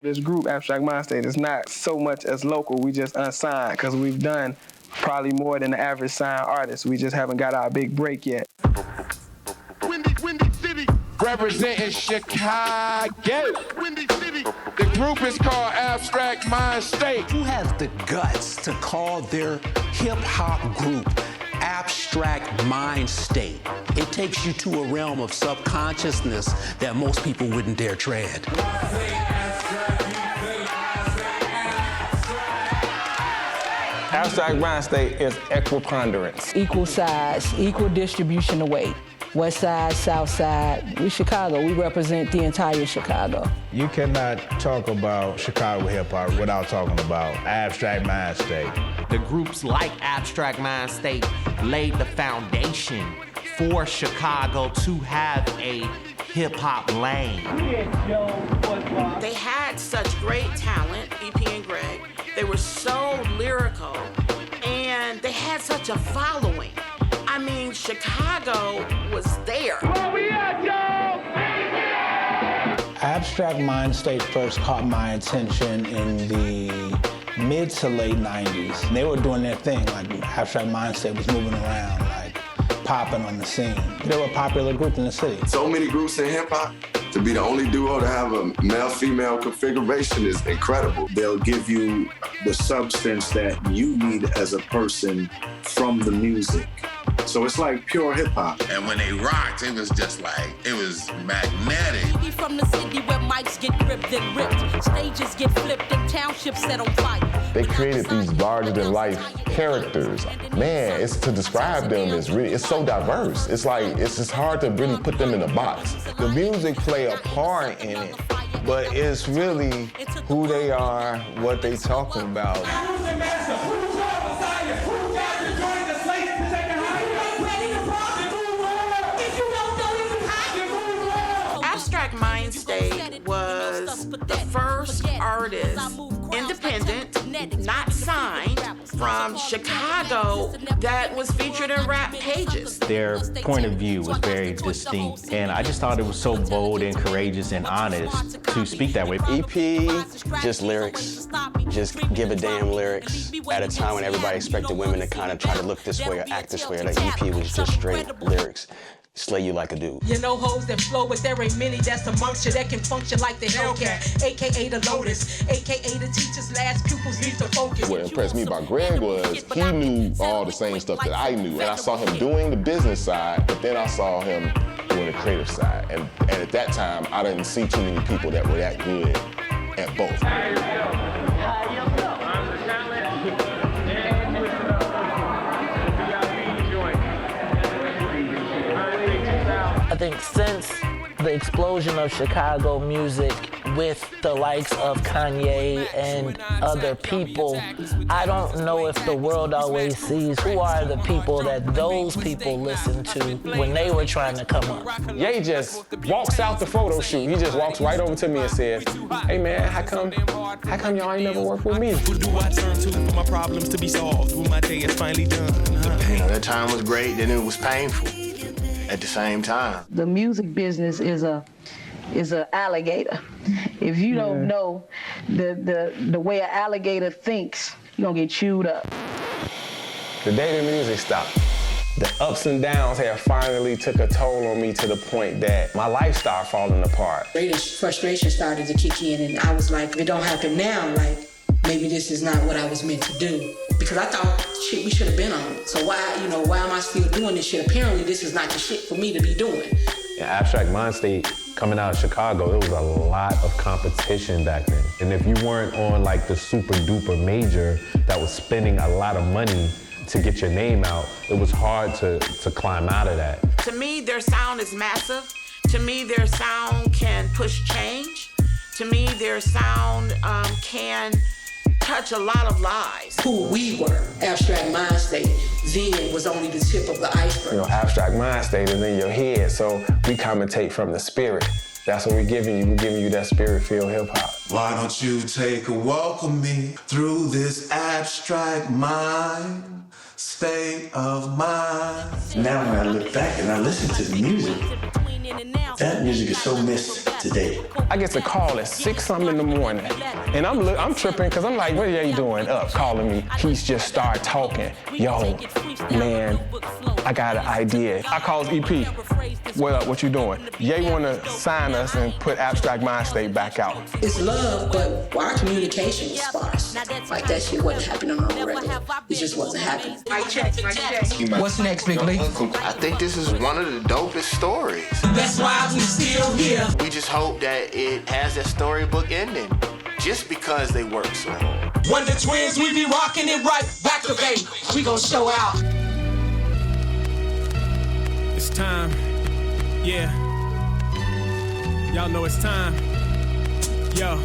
This group, Abstract Mindstate, is not so much as local. We just unsigned because we've done probably more than the average signed artist. We just haven't got our big break yet. Windy City. Representing Chicago. Windy City. The group is called Abstract Mindstate. Who has the guts to call their hip-hop group Abstract Mindstate? It takes you to a realm of subconsciousness that most people wouldn't dare tread. Abstract Mindstate is equiponderance. Equal size, equal distribution of weight. West side, south side. We Chicago, we represent the entire Chicago. You cannot talk about Chicago hip-hop without talking about Abstract Mindstate. The groups like Abstract Mindstate laid the foundation for Chicago to have a hip-hop lane. They had such great talent, EP and Greg. They were so lyrical, and they had such a following. I mean, Chicago was there. Where we at, y'all? Abstract Mindstate first caught my attention in the mid to late 90s. They were doing their thing, like Abstract Mindstate was moving around, like popping on the scene. They were a popular group in the city. So many groups in hip hop. To be the only duo to have a male-female configuration is incredible. They'll give you the substance that you need as a person from the music. So it's like pure hip-hop. And when they rocked, it was just like, it was magnetic. We from the city where mics get gripped and ripped, stages get flipped and townships set on fire. They created these larger-than-life characters. Man, it's to describe them is really, it's so diverse. It's like, it's just hard to really put them in a box. The music play a part in it, but it's really who they are, what they talking about. Who's the master? Who's the Messiah? Who got to join the slate to take a high? Abstract Mindstate was the first artist, independent, not signed, from Chicago that was featured in rap pages. Their point of view was very distinct, and I just thought it was so bold and courageous and honest to speak that way. EP, just lyrics, just give a damn lyrics at a time when everybody expected women to kind of try to look this way or act this way. The EP was just straight lyrics. Slay you like a dude. You know hoes that flow, but there ain't many that's amongst you that can function like the Hellcat, aka the Lotus, aka the teacher's last pupils need to focus. What impressed me about Greg was he knew all the same stuff that I knew, and I saw him doing the business side, but then I saw him doing the creative side, and at that time I didn't see too many people that were that good at both. I think since the explosion of Chicago music with the likes of Kanye and other people, I don't know if the world always sees who are the people that those people listened to when they were trying to come up. Ye just walks out the photo shoot. He just walks right over to me and says, "Hey man, how come y'all ain't never worked with me?" Who do I turn to for my problems to be solved when my day is finally done? That time was great, then it was painful at the same time. The music business is a alligator. If you don't know the way an alligator thinks, you're gonna get chewed up. The day the music stopped, the ups and downs had finally took a toll on me to the point that my life started falling apart. Greatest frustration started to kick in, and I was like, if it don't happen now, like, maybe this is not what I was meant to do. Because I thought, shit, we should have been on it. So why am I still doing this shit? Apparently this is not the shit for me to be doing. In Abstract Mindstate, coming out of Chicago, it was a lot of competition back then. And if you weren't on like the super duper major that was spending a lot of money to get your name out, it was hard to climb out of that. To me, their sound is massive. To me, their sound can push change. To me, their sound can touch a lot of lives. Who we were, Abstract Mindstate, then was only the tip of the iceberg. You know, Abstract Mindstate is in your head, so we commentate from the spirit. That's what we're giving you. We're giving you that spirit-filled hip-hop. Why don't you take a walk with me through this abstract mind, state of mind? Now when I look back and I listen to the music, that music is so missed today. I get a call at 6-something in the morning, and I'm tripping because I'm like, what are you doing up calling me? He's just started talking. Yo, man, I got an idea. I calls EP. What up, what you doing? Ye want to sign us and put Abstract Mindstate back out. It's love, but our communication was sparse. Like that shit wasn't happening on the regular. It just wasn't happening. What's next, Big Lee? I think this is one of the dopest stories. That's why we still here. We just hope that it has that storybook ending, just because they work so hard. When the twins, we be rocking it right back to bay. We gon' show out. It's time. Yeah. Y'all know it's time. Yo.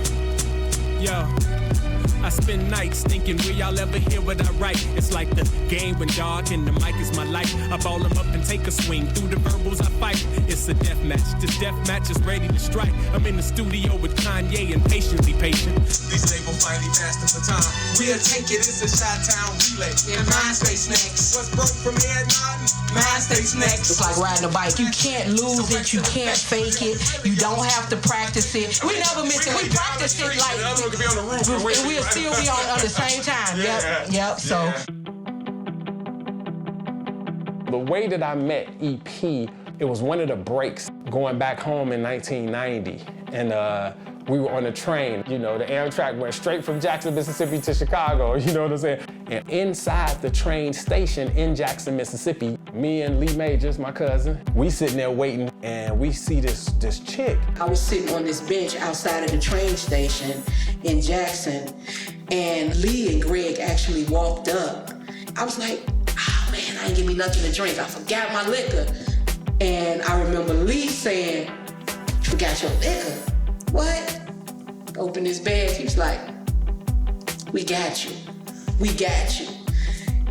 I spend nights thinking, will y'all ever hear what I write? It's like the game when dark and the mic is my life. I ball them up and take a swing through the verbals I fight. It's a death match. This death match is ready to strike. I'm in the studio with Kanye and patiently patient. These labels finally passed the baton. We'll take it, it's a Chi-Town relay. And Mindstate's next. What's broke from Ed Martin? Mindstate's next. It's like riding a bike. You can't lose it, you can't fake it. You don't have to practice it. We never miss it. We practice it like, and we'll still be on at the same time. Yep. So The way that I met EP, it was one of the breaks going back home in 1990. And we were on a train. You know, the Amtrak went straight from Jackson, Mississippi to Chicago, you know what I'm saying? And inside the train station in Jackson, Mississippi, me and Lee Majors, my cousin, we sitting there waiting and we see this chick. I was sitting on this bench outside of the train station in Jackson, and Lee and Greg actually walked up. I was like, oh man, I ain't give me nothing to drink. I forgot my liquor. And I remember Lee saying, you forgot your liquor? What? Opened his bag, he was like, we got you. We got you.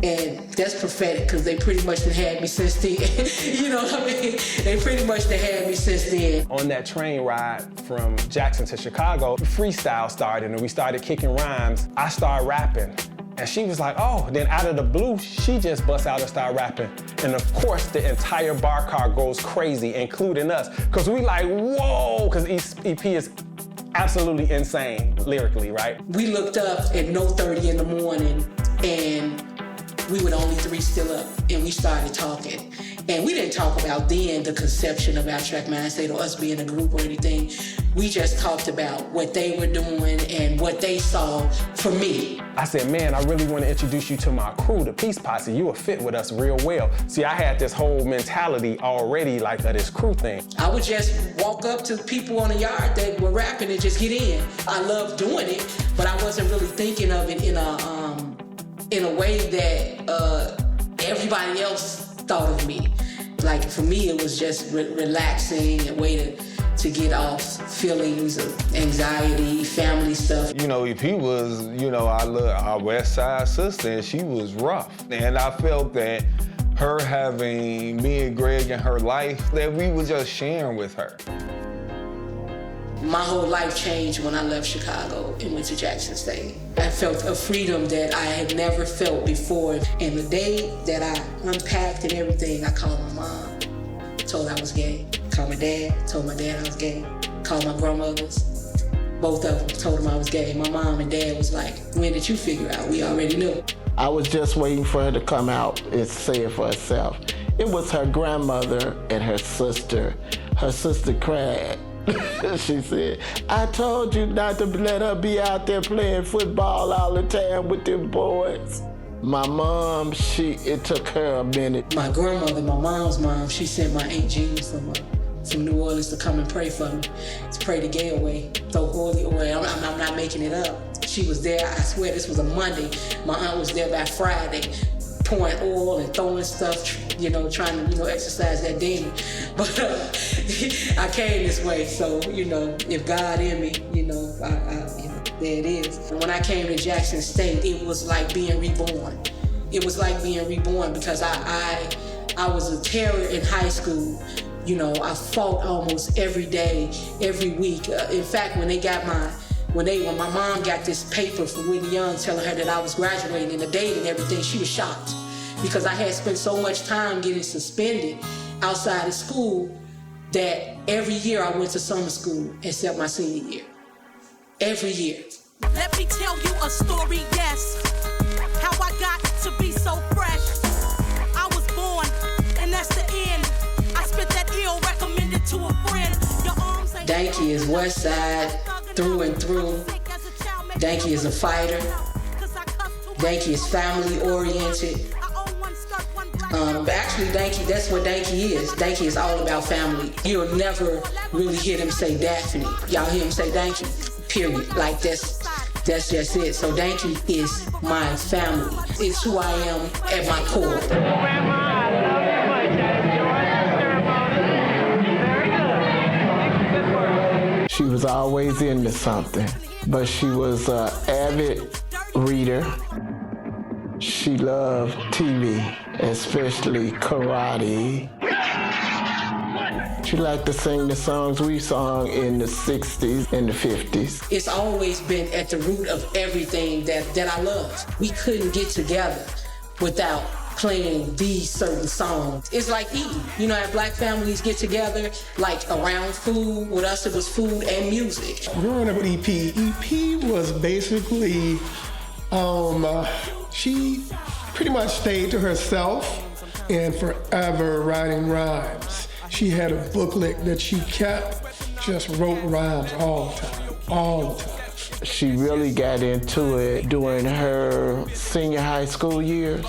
And that's prophetic, because they pretty much done had me since then. You know what I mean? They pretty much done had me since then. On that train ride from Jackson to Chicago, freestyle started and we started kicking rhymes. I started rapping. And she was like, oh, then out of the blue, she just busts out and started rapping. And of course, the entire bar car goes crazy, including us, because we like, whoa, because EP is absolutely insane lyrically, right? We looked up at 0:30 in the morning, and we were the only three still up, and we started talking. And we didn't talk about then the conception of Abstract Mindstate or us being a group or anything. We just talked about what they were doing and what they saw for me. I said, man, I really want to introduce you to my crew, the Peace Posse. You will fit with us real well. See, I had this whole mentality already, like of this crew thing. I would just walk up to people on the yard that were rapping and just get in. I loved doing it, but I wasn't really thinking of it in a way that everybody else thought of me. Like for me, it was just relaxing, a way to get off feelings of anxiety, family stuff. You know, EP was, you know, our West Side sister, and she was rough. And I felt that her having me and Greg in her life, that we were just sharing with her. My whole life changed when I left Chicago and went to Jackson State. I felt a freedom that I had never felt before. And the day that I unpacked and everything, I called my mom, told her I was gay. Called my dad, told my dad I was gay. Called my grandmothers, both of them, told them I was gay. My mom and dad was like, when did you figure out? We already knew. I was just waiting for her to come out and say it for herself. It was her grandmother and her sister. Her sister cried. She said, I told you not to let her be out there playing football all the time with them boys. My mom, it took her a minute. My grandmother, my mom's mom, she sent my Aunt Jean from New Orleans to come and pray for me, to pray the gay away, throw holy away. I'm not making it up. She was there, I swear this was a Monday. My aunt was there by Friday, pouring oil and throwing stuff, you know, trying to, exercise that demon. But I came this way, so, if God in me, there it is. And when I came to Jackson State, it was like being reborn. It was like being reborn because I was a terror in high school. I fought almost every day, every week. In fact, when they got When my mom got this paper from Whitney Young telling her that I was graduating and the date and everything, she was shocked because I had spent so much time getting suspended outside of school that every year I went to summer school except my senior year. Every year. Let me tell you a story, yes. How I got to be so fresh. I was born, and that's the end. I spit that ill recommended to a friend. Your arms ain't Danky is West Side through and through. Danky is a fighter. Danky is family oriented. Actually, Danky, that's what Danky is. Danky is all about family. You'll never really hear him say Daphne. Y'all hear him say Danky, period. Like that's just it. So Danky is my family. It's who I am at my core. She was always into something, but she was an avid reader. She loved TV, especially karate. She liked to sing the songs we sung in the 60s and the 50s. It's always been at the root of everything that I love. We couldn't get together without playing these certain songs. It's like eating. You know how black families get together, like around food. With us, it was food and music. Growing up with EP was basically, she pretty much stayed to herself and forever writing rhymes. She had a booklet that she kept, just wrote rhymes all the time. She really got into it during her senior high school years.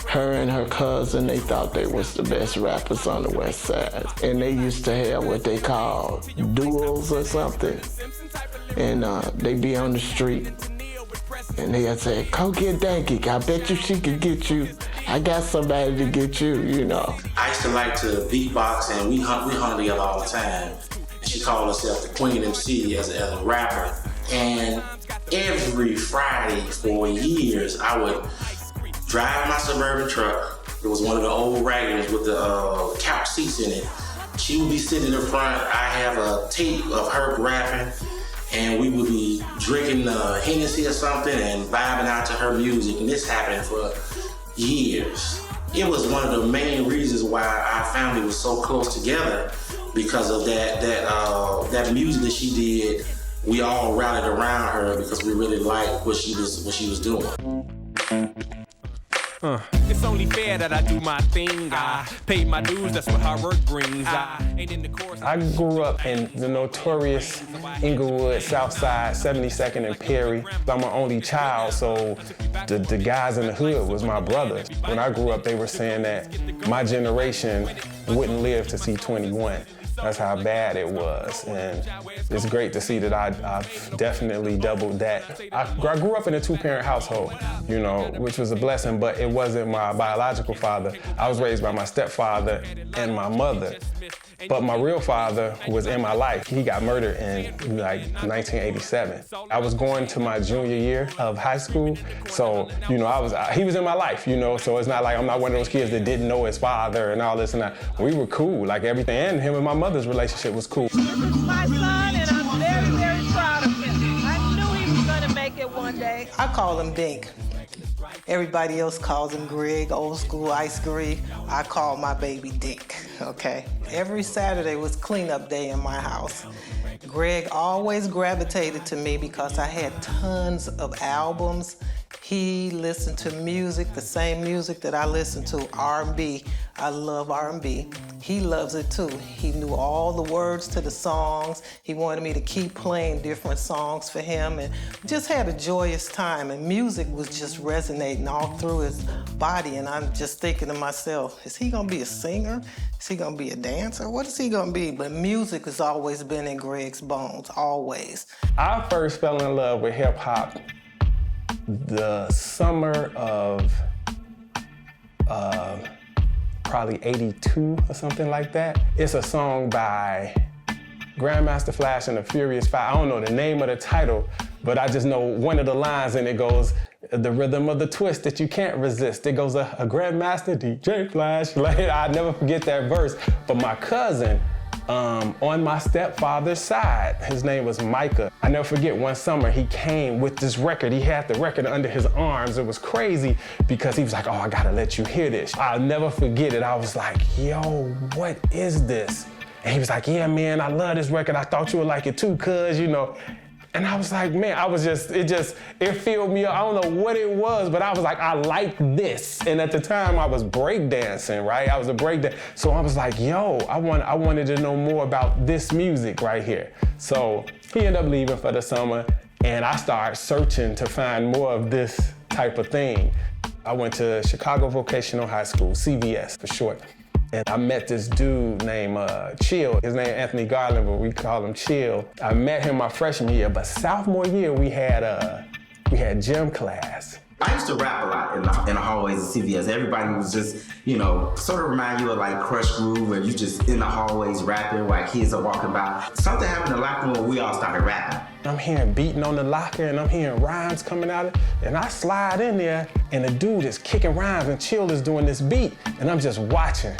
Her and her cousin, they thought they was the best rappers on the West Side. And they used to have what they called duels or something. And they'd be on the street. And they'd say, go get Danky, I bet you she could get you. I got somebody to get you, you know. I used to like to beatbox, and we hung together all the time. And she called herself the Queen MC as a rapper. And every Friday for years, I would drive my Suburban truck. It was one of the old Raggers with the couch seats in it. She would be sitting in the front. I have a tape of her rapping, and we would be drinking Hennessy or something and vibing out to her music. And this happened for years. It was one of the main reasons why our family was so close together, because of that music that she did. We all rallied around her because we really liked what she was doing. It's only fair that I do my thing. I pay my dues, that's what hard work brings. I grew up in the notorious Inglewood, Southside, 72nd and Perry. I'm an only child, so the guys in the hood was my brothers. When I grew up, they were saying that my generation wouldn't live to see 21. That's how bad it was, and it's great to see that I've definitely doubled that. I grew up in a two-parent household, you know, which was a blessing, but it wasn't my biological father. I was raised by my stepfather and my mother, but my real father was in my life. He got murdered in like 1987. I was going to my junior year of high school, so, you know, he was in my life, you know, so it's not like I'm not one of those kids that didn't know his father and all this and that. We were cool, like everything, and him and my mother's relationship was cool. This is my son, and I'm very, very proud of him. I knew he was gonna make it one day. I call him Dink. Everybody else calls him Greg, Olskool, Ice-Gre. I call my baby Dink, okay? Every Saturday was cleanup day in my house. Greg always gravitated to me because I had tons of albums. He listened to music, the same music that I listen to, R&B. I love R&B. He loves it too. He knew all the words to the songs. He wanted me to keep playing different songs for him, and just had a joyous time. And music was just resonating all through his body. And I'm just thinking to myself, is he gonna be a singer? Is he gonna be a dancer? What is he gonna be? But music has always been in Greg's bones, always. I first fell in love with hip hop the summer of probably 82 or something like that. It's a song by Grandmaster Flash and the Furious Five. I don't know the name of the title, but I just know one of the lines, and it goes, the rhythm of the twist that you can't resist. It goes, a Grandmaster DJ Flash. Like, I never forget that verse. But my cousin, on my stepfather's side. His name was Micah. I never forget one summer he came with this record. He had the record under his arms. It was crazy because he was like, oh, I gotta let you hear this. I'll never forget it. I was like, yo, what is this? And he was like, yeah, man, I love this record. I thought you would like it too, cuz, you know. And I was like, man, it filled me up. I don't know what it was, but I was like, I like this. And at the time I was breakdancing, right? I was a breakdancer. So I was like, yo, I wanted to know more about this music right here. So he ended up leaving for the summer, and I started searching to find more of this type of thing. I went to Chicago Vocational High School, CVS for short. And I met this dude named Chill. His name Anthony Garland, but we call him Chill. I met him my freshman year, but sophomore year we had gym class. I used to rap a lot in the hallways of CVS. Everybody was just, you know, sort of remind you of like Crush Groove, where you just in the hallways rapping while kids are walking by. Something happened in the locker room where we all started rapping. I'm hearing beating on the locker and I'm hearing rhymes coming out of it. And I slide in there and the dude is kicking rhymes and Chill is doing this beat. And I'm just watching.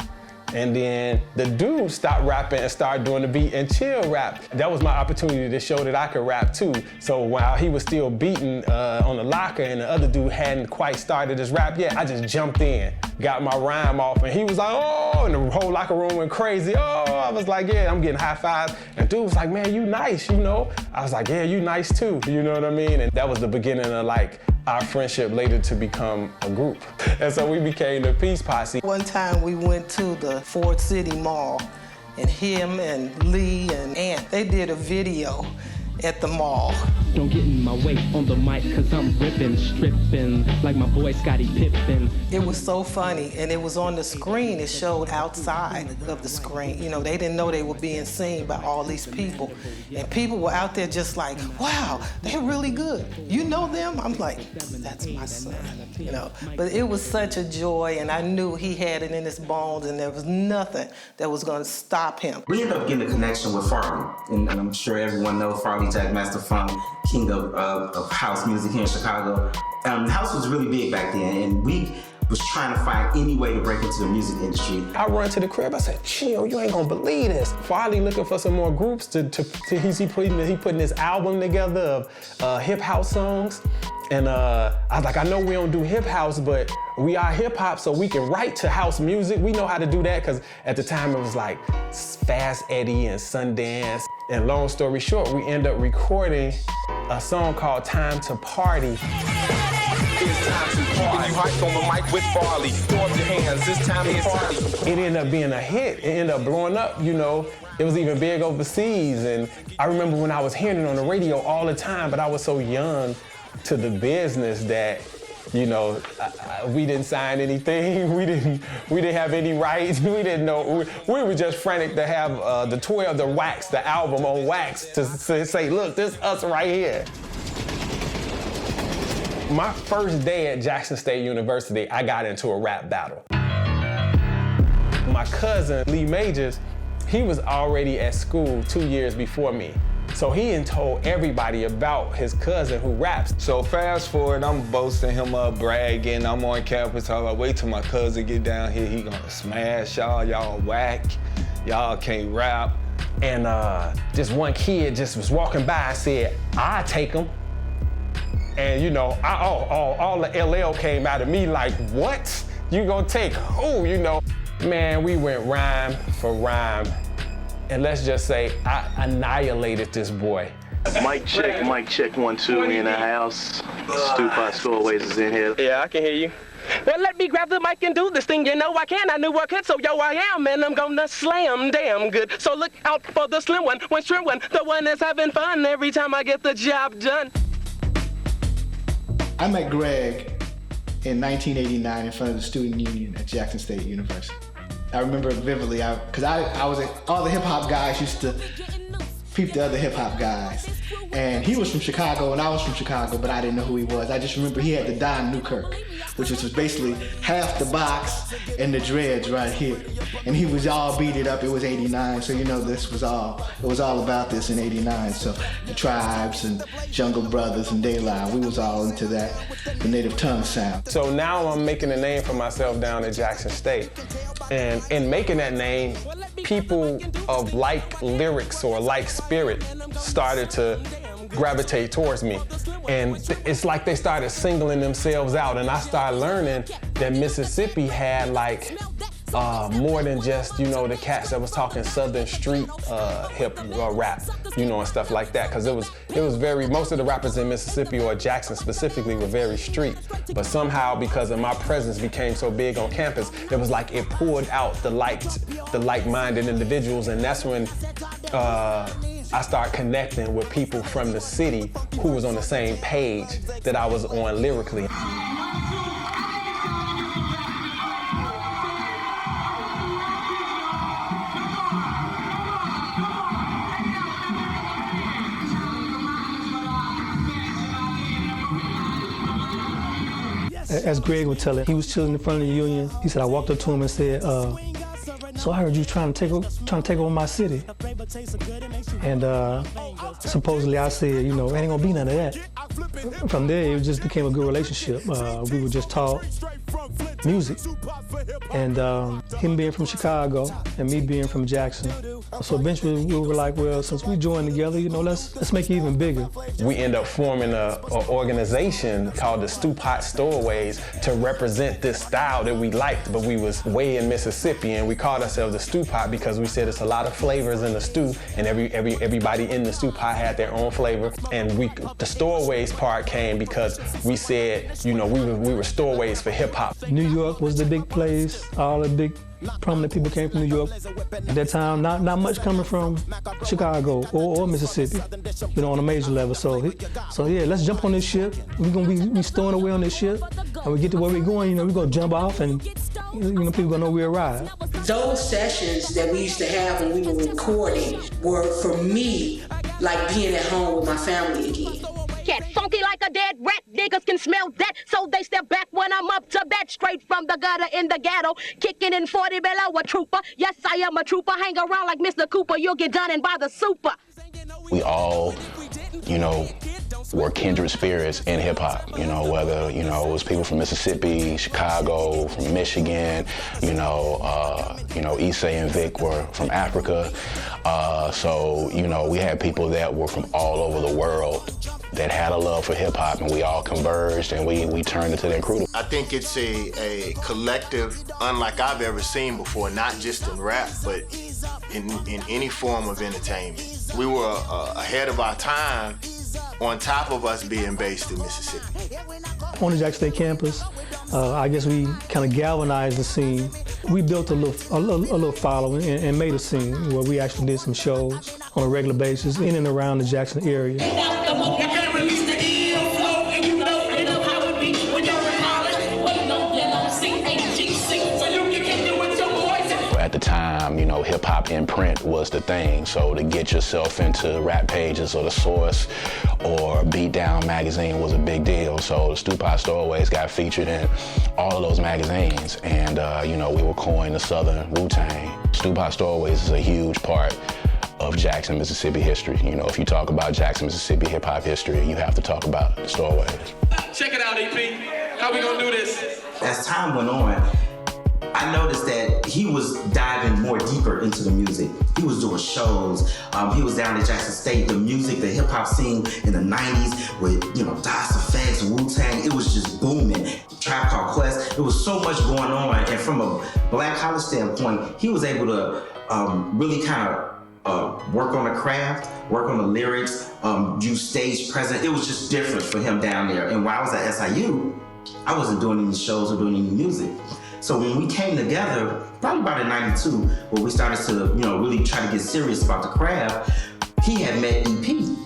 And then the dude stopped rapping and started doing the beat and Chill rap. That was my opportunity to show that I could rap too. So while he was still beating on the locker and the other dude hadn't quite started his rap yet, I just jumped in, got my rhyme off, and he was like, oh, and the whole locker room went crazy. Oh, I was like, yeah, I'm getting high fives. And dude was like, man, you nice, you know? I was like, yeah, you nice too, you know what I mean? And that was the beginning of like our friendship later to become a group. And so we became the Peace Posse. One time we went to the Ford City Mall, and him and Lee and Ant, they did a video at the mall. Don't get in my way on the mic, cause I'm ripping, stripping, like my boy Scottie Pippen. It was so funny, and it was on the screen. It showed outside of the screen. You know, they didn't know they were being seen by all these people. And people were out there just like, wow, they're really good. You know them? I'm like, that's my son, you know. But it was such a joy, and I knew he had it in his bones, and there was nothing that was gonna stop him. We ended up getting a connection with Farley, and I'm sure everyone knows Farley Jackmaster Funk, king of house music here in Chicago. House was really big back then, and we was trying to find any way to break into the music industry. I run to the crib, I said, Chill, you ain't gonna believe this. Farley looking for some more groups he putting this album together of hip house songs. And I was like, I know we don't do hip house, but we are hip hop, so we can write to house music. We know how to do that, because at the time it was like Fast Eddie and Sundance. And long story short, we end up recording a song called Time to Party. It's time to party. You hype on the mic with Farley. Throw up your hands, it's time to party. It ended up being a hit. It ended up blowing up, you know. It was even big overseas. And I remember when I was hearing it on the radio all the time, but I was so young to the business that, you know, we didn't sign anything. We didn't have any rights. We didn't know. We were just frantic to have the wax, the album on wax, to say, look, this us right here. My first day at Jackson State University, I got into a rap battle. My cousin, Lee Majors, he was already at school 2 years before me. So he had told everybody about his cousin who raps. So fast forward, I'm boasting him up, bragging. I'm on campus, I'm like, wait till my cousin get down here. He gonna smash y'all, y'all whack. Y'all can't rap. And just one kid just was walking by and said, I'll take him. And you know, all the LL came out of me like, what? You gonna take who, you know? Man, we went rhyme for rhyme. And let's just say, I annihilated this boy. Mic check, 1, 2, we in the house. Stupa Stowaways is in here. Yeah, I can hear you. Well, let me grab the mic and do this thing. You know I can, I knew I could, so yo, I am, and I'm gonna slam damn good. So look out for the slim one, true one, the one that's having fun every time I get the job done. I met Greg in 1989 in front of the student union at Jackson State University. I remember it vividly, because I was at, all the hip hop guys used to peep the other hip hop guys. And he was from Chicago and I was from Chicago, but I didn't know who he was. I just remember he had the Don Newkirk, which was basically half the box and the dreads right here. And he was all beat up. It was 89, so you know it was all about this in 89. So the Tribes and Jungle Brothers and Daylight, we was all into that, the native tongue sound. So now I'm making a name for myself down at Jackson State. And in making that name, people of like lyrics or like spirit started to gravitate towards me. And it's like they started singling themselves out, and I started learning that Mississippi had like more than just, you know, the cats that was talking Southern street hip rap, you know, and stuff like that. Because it was very, most of the rappers in Mississippi or Jackson specifically were very street. But somehow, because of my presence became so big on campus, it was like it pulled out the like-minded individuals, and that's when I started connecting with people from the city who was on the same page that I was on lyrically. As Greg would tell it, he was chilling in front of the union. He said, I walked up to him and said, so I heard you trying to take over my city. And supposedly I said, you know, ain't gonna be none of that. From there, it just became a good relationship. We would just talk music. And him being from Chicago and me being from Jackson. So eventually we were like, well, since we joined together, you know, let's make it even bigger. We ended up forming an organization called the Stew Pot Stowaways to represent this style that we liked, but we was way in Mississippi, and we called ourselves the Stew Pot because we said it's a lot of flavors in the stew, and everybody in the stew pot had their own flavor. And the Stowaways part came because we said, you know, we were stowaways for hip hop. New York was the big place. All the big prominent people came from New York. At that time, not much coming from Chicago or Mississippi, you know, on a major level. So yeah, let's jump on this ship. We're gonna be stowing away on this ship, and we get to where we're going, you know, we're gonna jump off, and you know, people gonna know we arrived. Those sessions that we used to have when we were recording were, for me, like being at home with my family again. Cat funky like a dead rat, niggas can smell that, so they step back when I'm up to bat, straight from the gutter in the ghetto, kicking in 40 below a trooper. Yes, I am a trooper, hang around like Mr. Cooper, you'll get done in by the super. We all, you know, were kindred spirits in hip hop, you know, whether, you know, it was people from Mississippi, Chicago, from Michigan, you know, Issa and Vic were from Africa. So, you know, we had people that were from all over the world that had a love for hip hop, and we all converged and we turned into that crew. I think it's a collective unlike I've ever seen before, not just in rap, but in any form of entertainment. We were ahead of our time, on top of us being based in Mississippi. On the Jackson State campus, I guess we kind of galvanized the scene. We built a little following and made a scene where we actually did some shows on a regular basis in and around the Jackson area. At the time, you know, hip hop in print was the thing. So to get yourself into Rap Pages or The Source or Beat Down magazine was a big deal. So the Stew Pot Stowaways got featured in all of those magazines. And, you know, we were coined the Southern Wu-Tang. Stew Pot Stowaways is a huge part of Jackson, Mississippi history. You know, if you talk about Jackson, Mississippi hip hop history, you have to talk about the Stowaways. Check it out, EP. How we gonna do this? As time went on, I noticed that he was diving more deeper into the music. He was doing shows. He was down at Jackson State. The music, the hip hop scene in the 90s with, you know, DOS Effects and Wu-Tang, it was just booming. Tribe Called Quest, there was so much going on. And from a black college standpoint, he was able to really kind of work on the craft, work on the lyrics, do stage presence. It was just different for him down there. And while I was at SIU, I wasn't doing any shows or doing any music. So when we came together, probably about in '92, where we started to, you know, really try to get serious about the craft, he had met EP.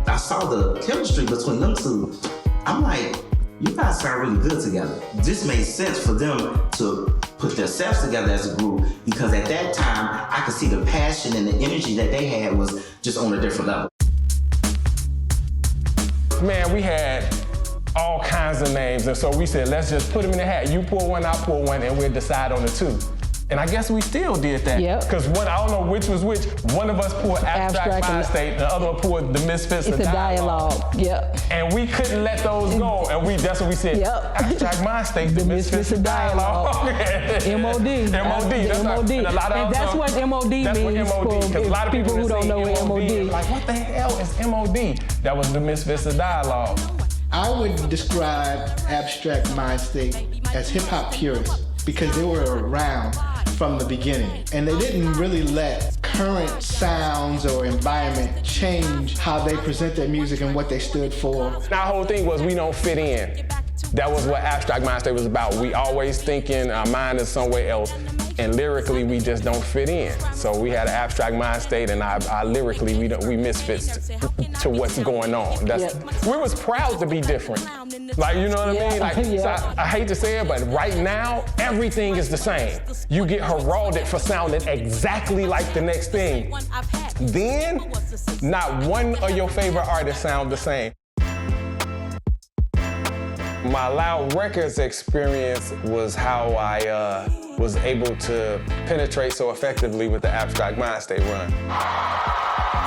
I saw the chemistry between them two. I'm like, you guys sound really good together. This made sense for them to put themselves together as a group, because at that time, I could see the passion and the energy that they had was just on a different level. Man, we had all kinds of names, and so we said, let's just put them in a hat. You pull one, I pull one, and we'll decide on the two. And I guess we still did that. Because I don't know which was which. One of us pulled Abstract Mindstate, the other one pulled the Misfits of Dialogue. And we couldn't let those go. And that's what we said. Abstract Mindstate, the Misfits of Dialogue. MOD. And a lot of that's what MOD means because a lot of people who don't know what MOD is. Like, what the hell is MOD? That was the Misfits of Dialogue. I would describe Abstract Mindstate as hip-hop purists because they were around from the beginning. And they didn't really let current sounds or environment change how they present their music and what they stood for. Our whole thing was we don't fit in. That was what Abstract Mindstate was about. We always thinking our mind is somewhere else, and lyrically we just don't fit in. So we had an Abstract Mindstate, and our lyrically we misfits to what's going on. We was proud to be different. Like, you know what I mean? Like, so I hate to say it, but right now everything is the same. You get heralded for sounding exactly like the next thing. Then, not one of your favorite artists sound the same. My Loud Records experience was how I was able to penetrate so effectively with the Abstract Mindstate run.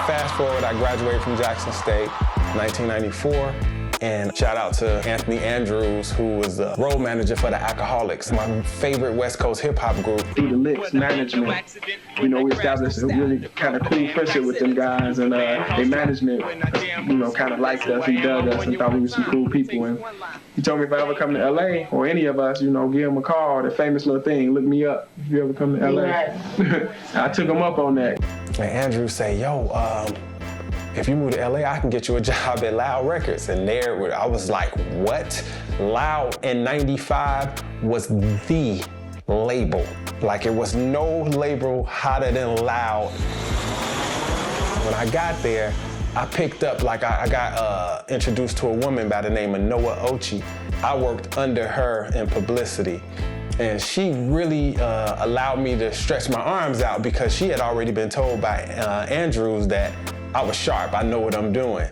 Fast forward, I graduated from Jackson State, 1994, and shout out to Anthony Andrews, who was the road manager for the Alcoholics, my favorite West Coast hip hop group. Through the Licks management, you know, we established a really kind of cool friendship with them guys, and their management, you know, kind of liked us and dug us and thought we were some cool people. And he told me if I ever come to LA, or any of us, you know, give him a call, the famous little thing, look me up if you ever come to LA. I took him up on that. And Andrew say, yo, if you move to LA, I can get you a job at Loud Records. And there, I was like, what? Loud in '95 was the label. Like, it was no label hotter than Loud. When I got there, I picked up, like I got introduced to a woman by the name of Noah Ochi. I worked under her in publicity. And she really allowed me to stretch my arms out because she had already been told by Andrews that I was sharp, I know what I'm doing.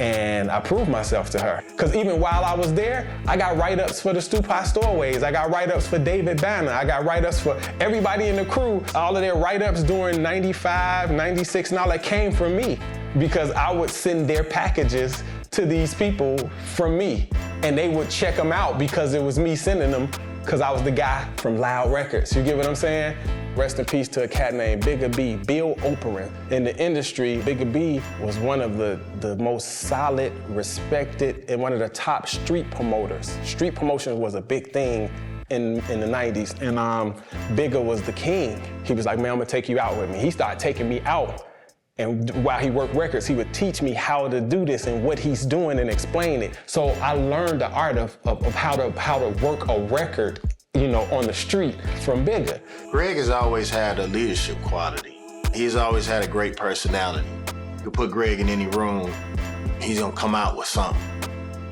And I proved myself to her. Because even while I was there, I got write-ups for the Stupai Stowaways. I got write-ups for David Banner. I got write-ups for everybody in the crew. All of their write-ups during 95, 96, and all that came from me. Because I would send their packages to these people from me. And they would check them out because it was me sending them, because I was the guy from Loud Records. You get what I'm saying? Rest in peace to a cat named Bigger B, Bill Operin. In the industry, Bigger B was one of the most solid, respected, and one of the top street promoters. Street promotion was a big thing in the 90s, and Bigger was the king. He was like, man, I'm gonna take you out with me. He started taking me out, and while he worked records, he would teach me how to do this and what he's doing and explain it. So I learned the art of how to work a record, you know, on the street from Bigger. Greg has always had a leadership quality. He's always had a great personality. You put Greg in any room, he's gonna come out with something.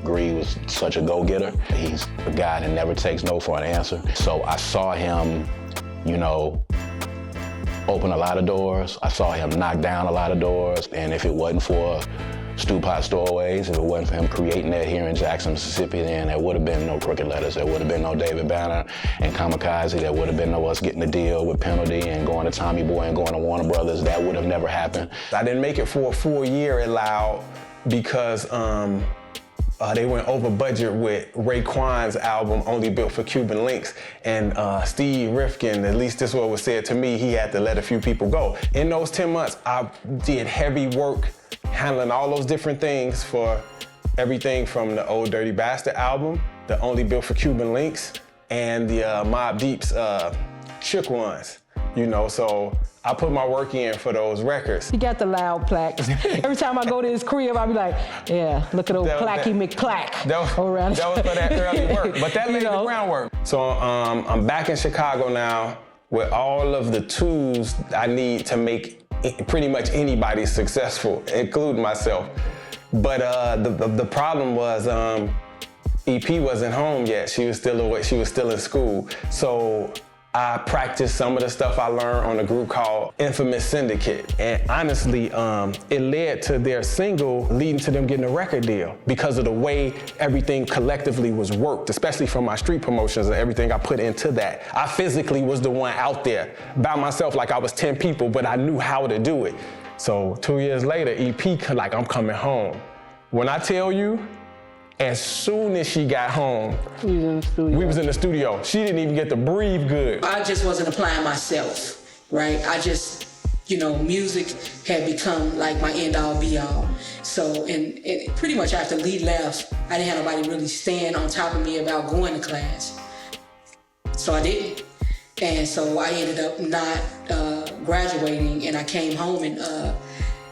Gre was such a go-getter. He's a guy that never takes no for an answer. So I saw him, you know, open a lot of doors. I saw him knock down a lot of doors. And if it wasn't for Stupai Stowaways, if it wasn't for him creating that here in Jackson, Mississippi, then there would have been no Crooked Letters. There would have been no David Banner and Kamikaze. There would have been no us getting a deal with Penalty and going to Tommy Boy and going to Warner Brothers. That would have never happened. I didn't make it for a full year at Loud because they went over budget with Raekwon's album, Only Built for Cuban Links. And Steve Rifkin, at least this is what was said to me, he had to let a few people go. In those 10 months, I did heavy work handling all those different things for everything from the Old Dirty Bastard album, the Only Built for Cuban Links, and the Mobb Deep's Shook Ones. You know, so I put my work in for those records. He got the Loud plaque. Every time I go to his crib, I'll be like, yeah, look at old Clacky McClack. That was for that early work, but that laid the groundwork. So I'm back in Chicago now with all of the tools I need to make pretty much anybody successful, including myself. But the problem was EP wasn't home yet. She was still in school. So I practiced some of the stuff I learned on a group called Infamous Syndicate. And honestly, it led to their single leading to them getting a record deal because of the way everything collectively was worked, especially from my street promotions and everything I put into that. I physically was the one out there by myself, like I was 10 people, but I knew how to do it. So 2 years later, EP, like I'm coming home. When I tell you, as soon as she got home, we was in the studio. She didn't even get to breathe good. I just wasn't applying myself, right? I just, music had become like my end-all, be-all. So, and pretty much after Lee left, I didn't have nobody really stand on top of me about going to class. So I didn't. And so I ended up not graduating, and I came home in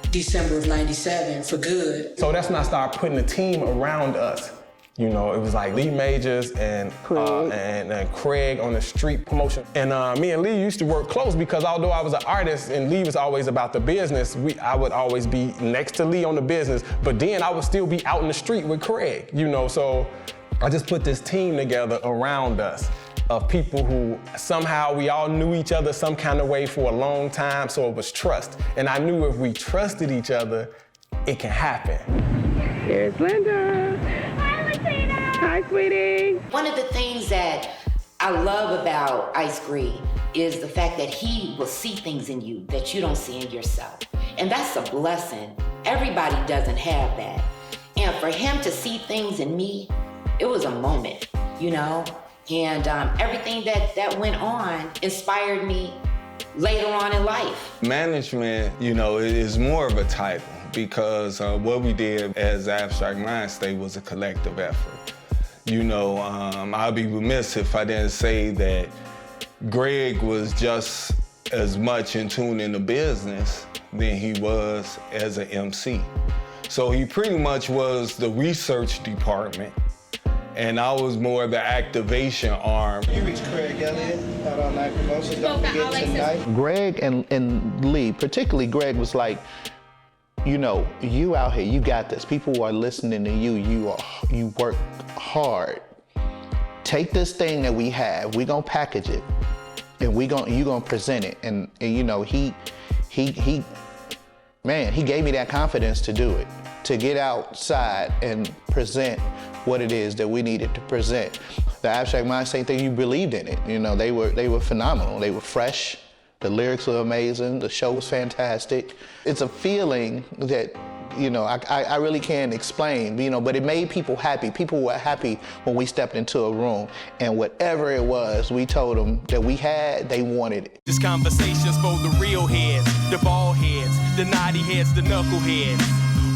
December of '97 for good. So that's when I started putting a team around us. It was like Lee Majors and Craig on the street promotion. And me and Lee used to work close because although I was an artist and Lee was always about the business, I would always be next to Lee on the business, but then I would still be out in the street with Craig, so I just put this team together around us of people who somehow we all knew each other some kind of way for a long time, so it was trust. And I knew if we trusted each other, it can happen. Here's Linda. Hi, Latina. Hi, sweetie. One of the things that I love about Ice-Gre is the fact that he will see things in you that you don't see in yourself. And that's a blessing. Everybody doesn't have that. And for him to see things in me, it was a moment, And everything that went on inspired me later on in life. Management, is more of a title because what we did as Abstract Mindstate was a collective effort. I'd be remiss if I didn't say that Greg was just as much in tune in the business than he was as an MC. So he pretty much was the research department, and I was more the activation arm. You reached Craig Elliott out on Night Promotions. Don't forget tonight. Greg and Lee, particularly Greg, was like, you out here, you got this. People are listening to you. You work hard. Take this thing that we have. We gonna package it, and you gonna present it. And he gave me that confidence to do it, to get outside and present what it is that we needed to present. The Abstract Mindstate thing, you believed in it. They were phenomenal. They were fresh. The lyrics were amazing. The show was fantastic. It's a feeling that, I really can't explain, but it made people happy. People were happy when we stepped into a room, and whatever it was we told them that we had, they wanted it. This conversation's for the real heads, the bald heads, the naughty heads, the knuckleheads.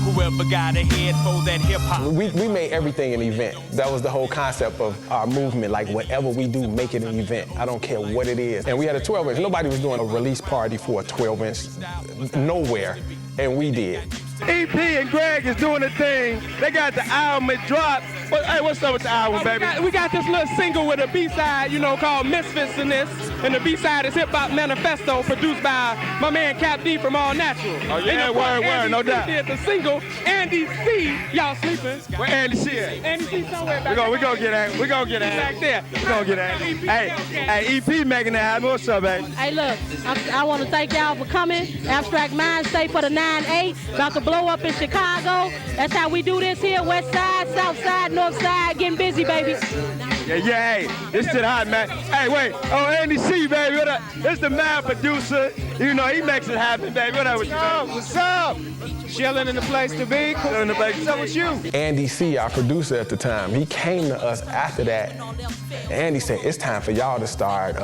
Whoever got a head for that hip-hop. We made everything an event. That was the whole concept of our movement, like whatever we do, make it an event. I don't care what it is. And we had a 12-inch. Nobody was doing a release party for a 12-inch nowhere, and we did. EP and Greg is doing a thing. They got the album it dropped. Hey, what's up with the album, baby? We got this little single with a B-side, called Misfits in this. And the B-side is Hip Hop Manifesto, produced by my man Cap D from All Natural. Oh yeah, word, no doubt. Did the single. Andy C, y'all sleeping? Where Andy C at? Andy C somewhere back there. We gonna get at. We gonna get at. Back there. We gonna get at. Hey, EP making it happen. What's up, baby? Hey, look, I want to thank y'all for coming. Abstract Mindstate for the 9-8. About to blow up in Chicago. That's how we do this here. West Side, South Side, North Side. Getting busy, baby. Yeah, hey, this shit hot, man. Hey, wait. Oh, Andy C, baby. What up? This the man producer. He makes it happen, baby. What up with you, man? What's up? Chilling in the place to be. Chilling in the place. What's up with you? Andy C, our producer at the time, he came to us after that. Andy said, it's time for y'all to start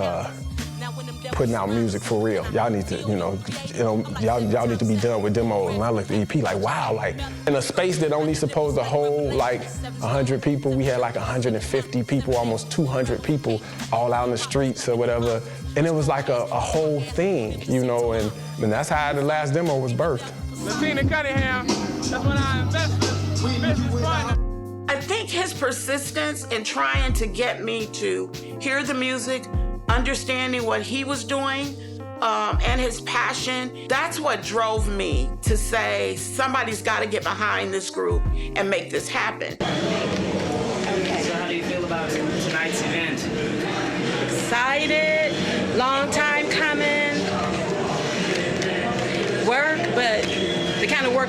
putting out music for real. Y'all need to, y'all need to be done with demos. And I looked at EP like, wow, like in a space that only supposed to hold like 100 people, we had like 150 people, almost 200 people all out in the streets or whatever. And it was like a whole thing, and that's how the last demo was birthed. Latina Cunningham, that's when I invested. I think his persistence in trying to get me to hear the music, understanding what he was doing, and his passion, that's what drove me to say, somebody's got to get behind this group and make this happen. Okay. So how do you feel about tonight's event? Excited.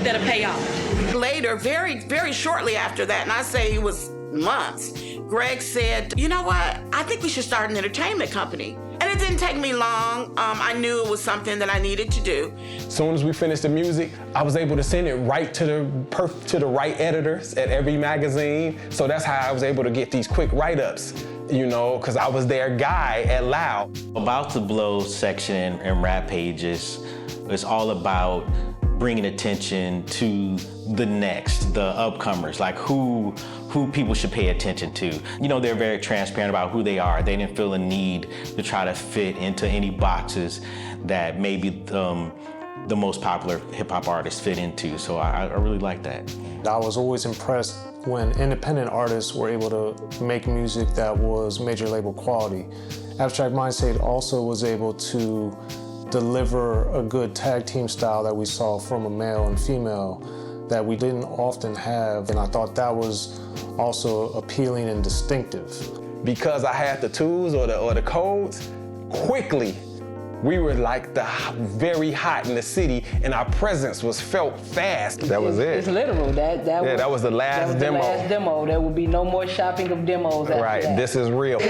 work that'll pay off. Later, very, very shortly after that, and I say it was months, Greg said, you know what? I think we should start an entertainment company. And it didn't take me long. I knew it was something that I needed to do. As soon as we finished the music, I was able to send it right to the right editors at every magazine. So that's how I was able to get these quick write-ups, you know, because I was their guy at Loud. About to Blow section in Rap Pages is all about bringing attention to the next, the upcomers, like who people should pay attention to. You know, they're very transparent about who they are. They didn't feel a need to try to fit into any boxes that maybe the most popular hip-hop artists fit into. So I really like that. I was always impressed when independent artists were able to make music that was major label quality. Abstract Mindstate also was able to deliver a good tag team style that we saw from a male and female that we didn't often have, and I thought that was also appealing and distinctive. Because I had the tools or the codes, quickly we were like very hot in the city, and our presence was felt fast. That was it. It's literal. That was the last demo. The last demo. There will be no more shopping of demos after right, that. this is real.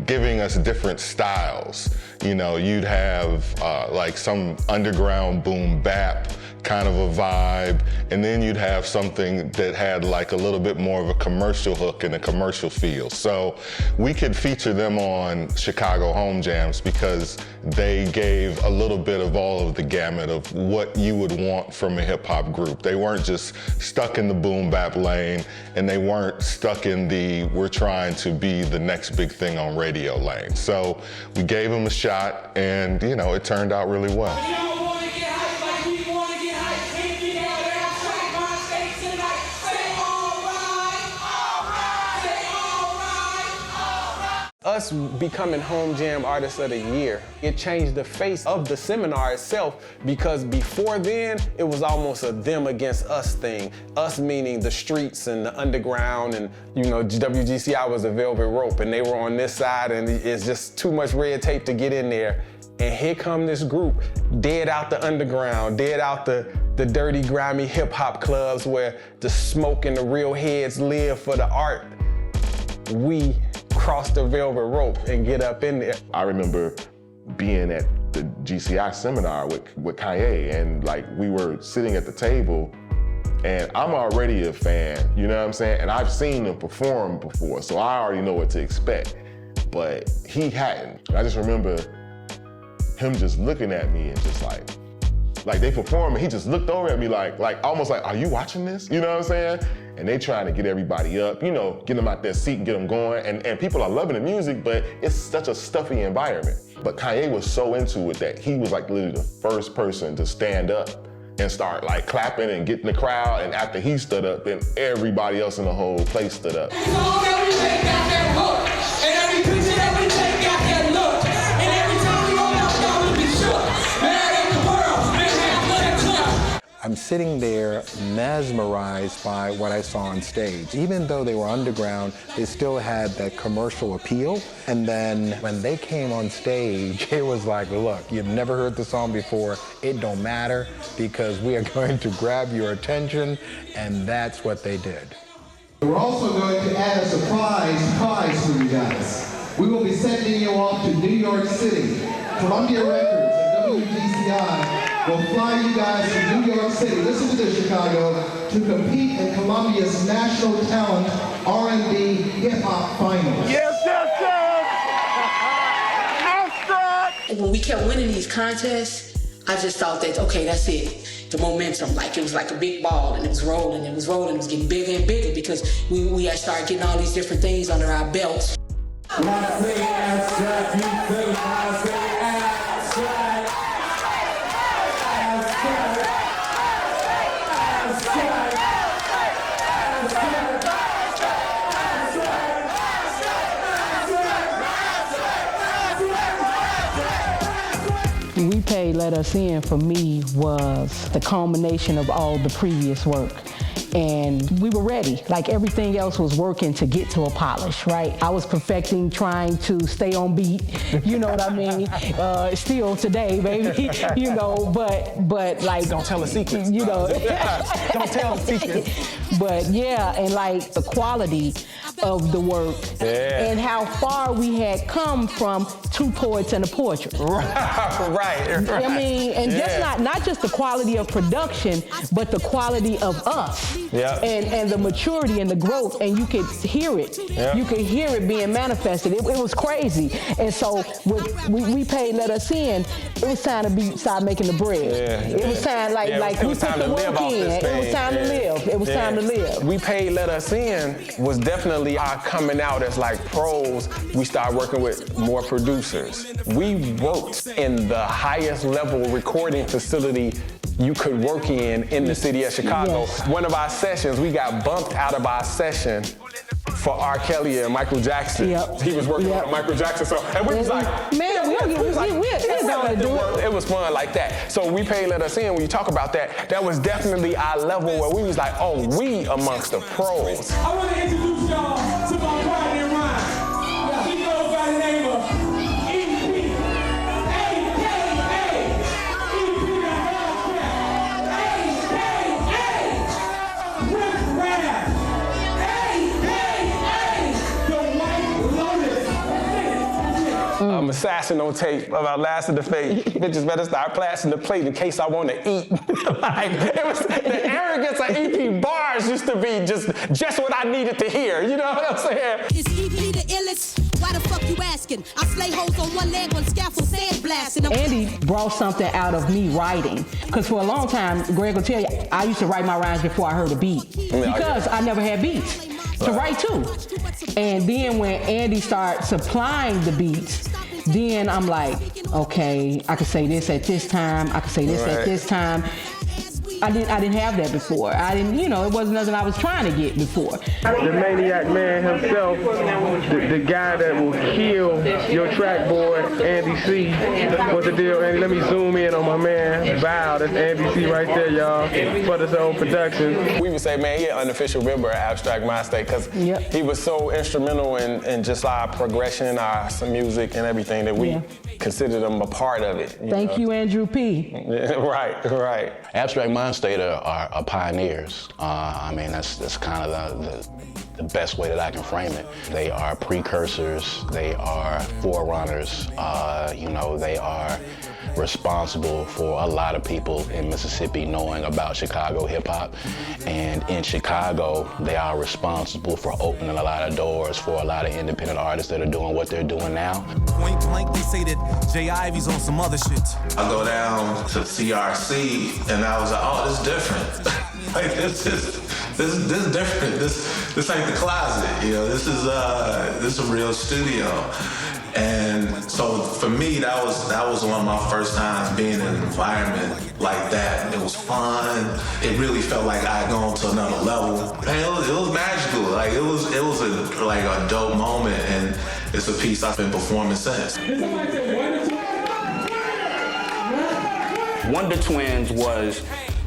Giving us different styles. You know, you'd have like some underground boom bap kind of a vibe, and then you'd have something that had like a little bit more of a commercial hook and a commercial feel. So we could feature them on Chicago Home Jams because they gave a little bit of all of the gamut of what you would want from a hip hop group. They weren't just stuck in the boom bap lane, and they weren't stuck in the we're trying to be the next big thing on radio lane. So we gave them a shot, and you know, it turned out really well. Us becoming Home Jam Artist of the Year, it changed the face of the seminar itself, because before then, it was almost a them against us thing. Us meaning the streets and the underground, and you know, WGCI was a velvet rope, and they were on this side, and it's just too much red tape to get in there. And here come this group, dead out the underground, dead out the dirty, grimy hip-hop clubs where the smoke and the real heads live for the art. We cross the velvet rope and get up in there. I remember being at the GCI seminar with Kanye, and like we were sitting at the table, and I'm already a fan, you know what I'm saying? And I've seen him perform before, so I already know what to expect, but he hadn't. I just remember him just looking at me and just like they performed, and he just looked over at me like almost like, are you watching this? You know what I'm saying? And they trying to get everybody up, you know, get them out their seat and get them going. And people are loving the music, but it's such a stuffy environment. But Kanye was so into it that he was like literally the first person to stand up and start like clapping and getting the crowd. And after he stood up, then everybody else in the whole place stood up. I'm sitting there mesmerized by what I saw on stage. Even though they were underground, they still had that commercial appeal. And then when they came on stage, it was like, look, you've never heard the song before. It don't matter, because we are going to grab your attention, and that's what they did. We're also going to add a surprise prize for you guys. We will be sending you off to New York City. Columbia Records and WGCI will fly you guys to New York City, listen to this, Chicago, to compete in Columbia's National Talent R&B Hip Hop Finals. Yes, When we kept winning these contests, I just thought that, okay, that's it. The momentum, like it was like a big ball, and it was rolling, it was rolling, it was getting bigger and bigger, because we had started getting all these different things under our belts. When I say abstract, you say I say abstract. We Paid Let Us In for me was the culmination of all the previous work. And we were ready. Like everything else was working to get to a polish, right? I was perfecting, trying to stay on beat, you know what I mean? Still today, baby, you know, but like. Don't tell a secret. You know. Don't tell a secret. But yeah, and like the quality of the work and how far we had come from Two Poets and a Portrait. Right. I mean, and just not just the quality of production, but the quality of us. Yeah. And the maturity and the growth, and you could hear it. Yeah. You could hear it being manifested. It was crazy. And so with We Paid Let Us In, it was time to start making the bread. It was time like we put the work in. It was time to live. It was time to live. We Paid Let Us In was definitely our coming out as like pros. We started working with more producers. We worked in the highest level recording facility you could work in the city of Chicago. Yes. One of our sessions, we got bumped out of our session for R. Kelly and Michael Jackson. Yep. He was working with Michael Jackson, so and we was like, man, we're gonna do it. It was fun like that. So We Paid Let Us In. When you talk about that, that was definitely our level where we was like, oh, we amongst the pros. I want to introduce y'all to my partner in rhyme. He goes by the name of EP. A.K.A. EP the Hellcat. A.K.A. Rick Raff. A.K.A. the White Lotus. Assassin on tape about last of the fate. Bitches better start passing the plate in case I want to eat. Like, it was the arrogance of EP bars used to be just what I needed to hear. You know what I'm saying? Is EP the illest? Why the fuck you asking? I slay hoes on one leg on scaffold, sand blasting. Andy brought something out of me writing. Because for a long time, Greg will tell you, I used to write my rhymes before I heard a beat. Because I never had beats to write to. And then when Andy started supplying the beats, then I'm like, okay, I could say this at this time, I could say this at this time. I didn't have that before. I didn't, you know, it wasn't nothing I was trying to get before. The maniac man himself, the guy that will kill your track boy, Andy C. What's the deal, Andy? Let me zoom in on my man, Val. That's Andy C right there, y'all, for this own production. We would say, man, he an unofficial member of Abstract Mindstate because he was so instrumental in just our progression, our music and everything that we considered him a part of it. Thank you, Andrew P. Right. Abstract Mindstate are pioneers. I mean, that's kind of the best way that I can frame it. They are precursors. They are forerunners. You know, they are responsible for a lot of people in Mississippi knowing about Chicago hip hop. And in Chicago, they are responsible for opening a lot of doors for a lot of independent artists that are doing what they're doing now. Point blank, they say that Jay Ivy's on some other shit. I go down to CRC and I was like, oh, this is different. Like this is different. This ain't the closet, you know. This is a real studio. And so for me, that was one of my first times being in an environment like that. It was fun. It really felt like I had gone to another level. Man, it was magical. Like it was a dope moment, and it's a piece I've been performing since. Wonder Twins was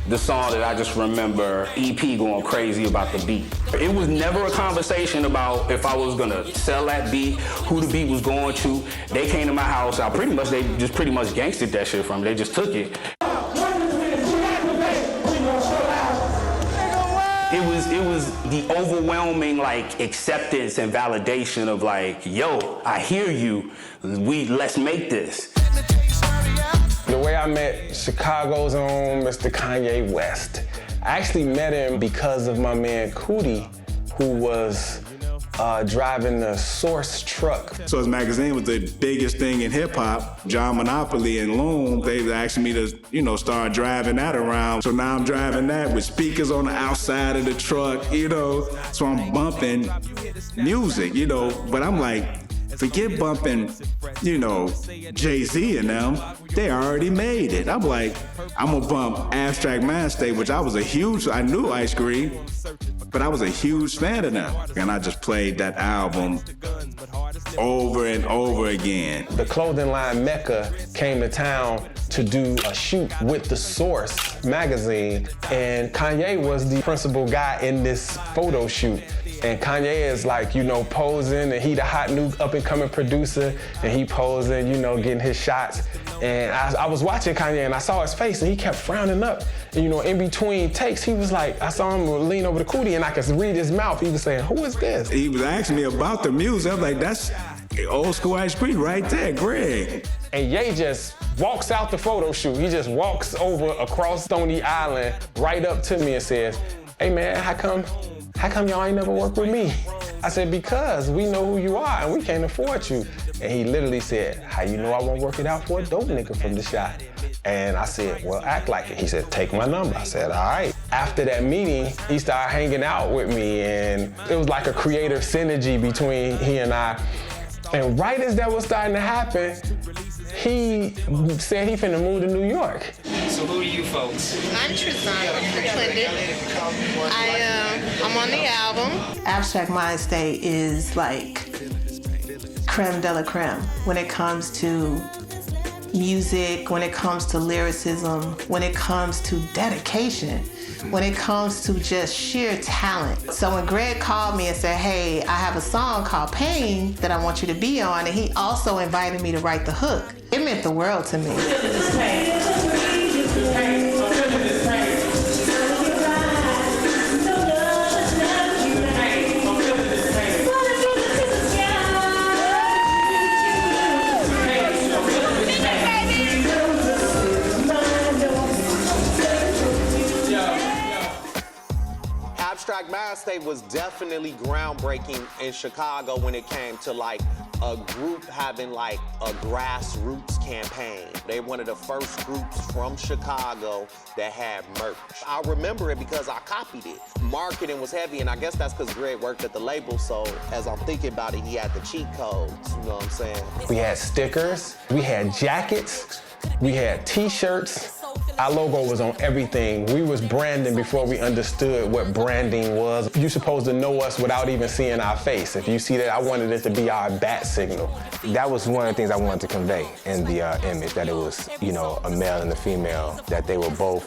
the song that I just remember EP going crazy about the beat. It was never a conversation about if I was gonna sell that beat, who the beat was going to. They came to my house, they just pretty much gangstered that shit from me. They just took it. It was the overwhelming like acceptance and validation of like, yo, I hear you. Let's make this. The way I met Chicago's own Mr. Kanye West, I actually met him because of my man Cootie, who was driving the Source truck. So his magazine was the biggest thing in hip hop. John Monopoly and Loom, they asked me to, start driving that around. So now I'm driving that with speakers on the outside of the truck, So I'm bumping music, but I'm like, forget bumping, Jay-Z and them. They already made it. I'm like, I'm gonna bump Abstract Mindstate, which I knew Ice-Gre, but I was a huge fan of them. And I just played that album over and over again. The clothing line Mecca came to town to do a shoot with the Source magazine, and Kanye was the principal guy in this photo shoot. And Kanye is like, you know, posing, and he the hot new up-and-coming producer, and he posing, you know, getting his shots. And I was watching Kanye, and I saw his face, and he kept frowning up. And, you know, in between takes, he was like, I saw him lean over the cootie, and I could read his mouth. He was saying, who is this? He was asking me about the music. I was like, that's Olskool Ice-Gre right there, Greg. And Ye just walks out the photo shoot. He just walks over across Stony Island right up to me and says, hey man, how come y'all ain't never worked with me? I said, because we know who you are and we can't afford you. And he literally said, how you know I won't work it out for a dope nigga from the shot? And I said, well, act like it. He said, take my number. I said, all right. After that meeting, he started hanging out with me, and it was like a creative synergy between he and I. And right as that was starting to happen, he said he finna move to New York. So who are you folks? I'm Trended. I'm on the album. Abstract Mindstate is like creme de la creme when it comes to music, when it comes to lyricism, when it comes to dedication, when it comes to just sheer talent. So when Greg called me and said, hey, I have a song called Pain that I want you to be on, and he also invited me to write the hook, it meant the world to me. Abstract Mindstate was definitely groundbreaking in Chicago when it came to like a group having like a grassroots campaign. They were one of the first groups from Chicago that had merch. I remember it because I copied it. Marketing was heavy, and I guess that's because Greg worked at the label, so as I'm thinking about it, he had the cheat codes, you know what I'm saying? We had stickers, we had jackets, we had t-shirts. Our logo was on everything. We was branding before we understood what branding was. You're supposed to know us without even seeing our face. If you see that, I wanted it to be our bat signal. That was one of the things I wanted to convey in the image, that it was, you know, a male and a female, that they were both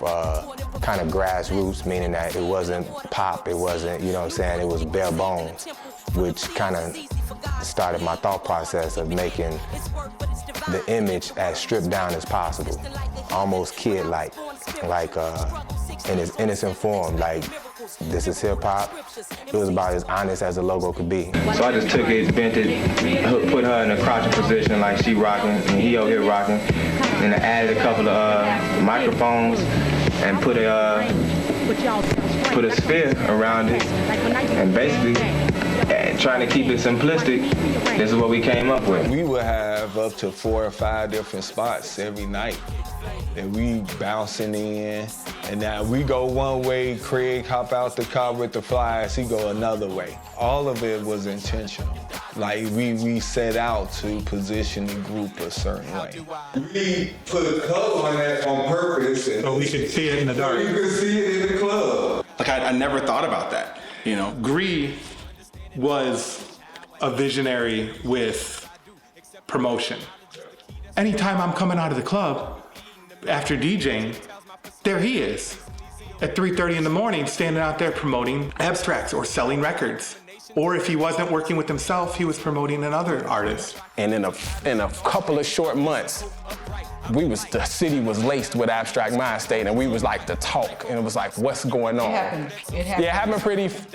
kind of grassroots, meaning that it wasn't pop, it wasn't, you know what I'm saying, it was bare bones, which kind of started my thought process of making the image as stripped down as possible, almost kid-like, like in its innocent form, like this is hip hop. It was about as honest as the logo could be. So I just took it, bent it, put her in a crouching position like she rocking, and he over here rocking, and I added a couple of microphones and put a sphere around it, and basically trying to keep it simplistic. This is what we came up with. We would have up to 4 or 5 different spots every night that we bouncing in, and now we go one way, Craig hop out the car with the flyers, he go another way. All of it was intentional. Like we set out to position the group a certain way. We put color on that on purpose, so we could see it in the dark. You could see it in the club. Like I never thought about that, you know. Gre was a visionary with promotion. Anytime I'm coming out of the club after DJing, there he is at 3:30 in the morning, standing out there promoting abstracts or selling records. Or if he wasn't working with himself, he was promoting another artist. And in a couple of short months, the city was laced with Abstract Mindstate, and we was like the talk, and it was like, what's going on? It happened. Yeah, it happened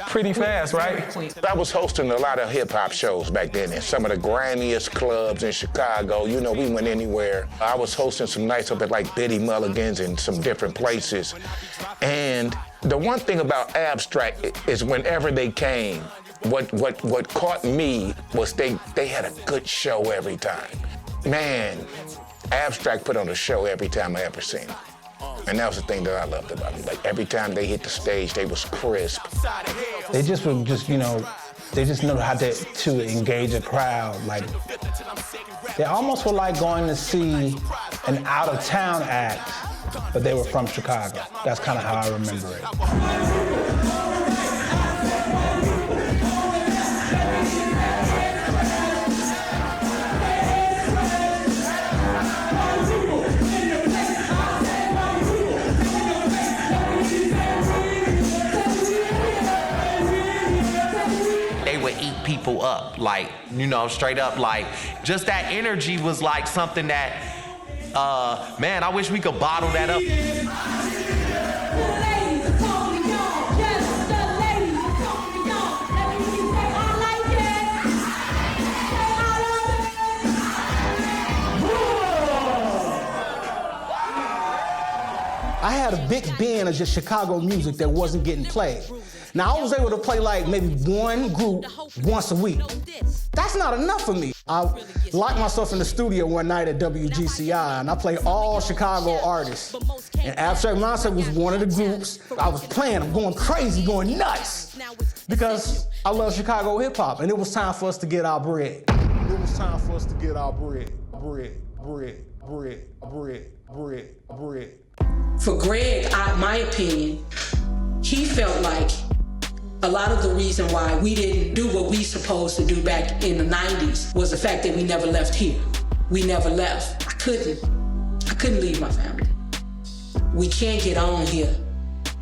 pretty fast, right? I was hosting a lot of hip-hop shows back then in some of the grimiest clubs in Chicago. You know, we went anywhere. I was hosting some nights up at like Betty Mulligan's and some different places. And the one thing about Abstract is whenever they came, what caught me was they had a good show every time. Man, Abstract put on a show every time I ever seen him. And that was the thing that I loved about him. Like every time they hit the stage, they was crisp. They just were they just know how to engage a crowd. Like, they almost were like going to see an out-of-town act, but they were from Chicago. That's kind of how I remember it. people up, like, you know, straight up, like, just that energy was like something that, man, I wish we could bottle that up. I had a big band of just Chicago music that wasn't getting played. Now, I was able to play like maybe one group once a week. That's not enough for me. I locked myself in the studio one night at WGCI, and I played all Chicago artists. And Abstract Mindset was one of the groups. I was playing, I'm going crazy, going nuts, because I love Chicago hip hop, and it was time for us to get our bread. It was time for us to get our bread. Bread. For Greg, my opinion, he felt like a lot of the reason why we didn't do what we supposed to do back in the 90s was the fact that we never left here. We never left. I couldn't leave my family. We can't get on here.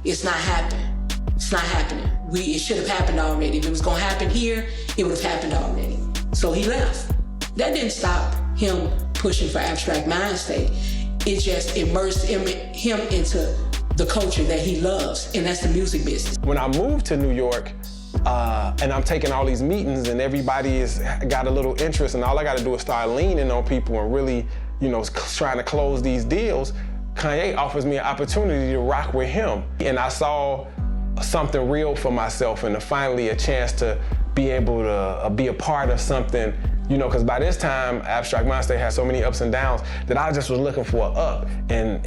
It's not happening. It's not happening. It should have happened already. If it was gonna happen here, it would have happened already. So he left. That didn't stop him pushing for Abstract Mindstate. It just immersed him into the culture that he loves, and that's the music business. When I moved to New York, and I'm taking all these meetings, and everybody's got a little interest, and all I got to do is start leaning on people and really, you know, trying to close these deals, Kanye offers me an opportunity to rock with him. And I saw something real for myself, and finally a chance to be able to be a part of something. You know, because by this time, Abstract Mindstate had so many ups and downs that I just was looking for an up. And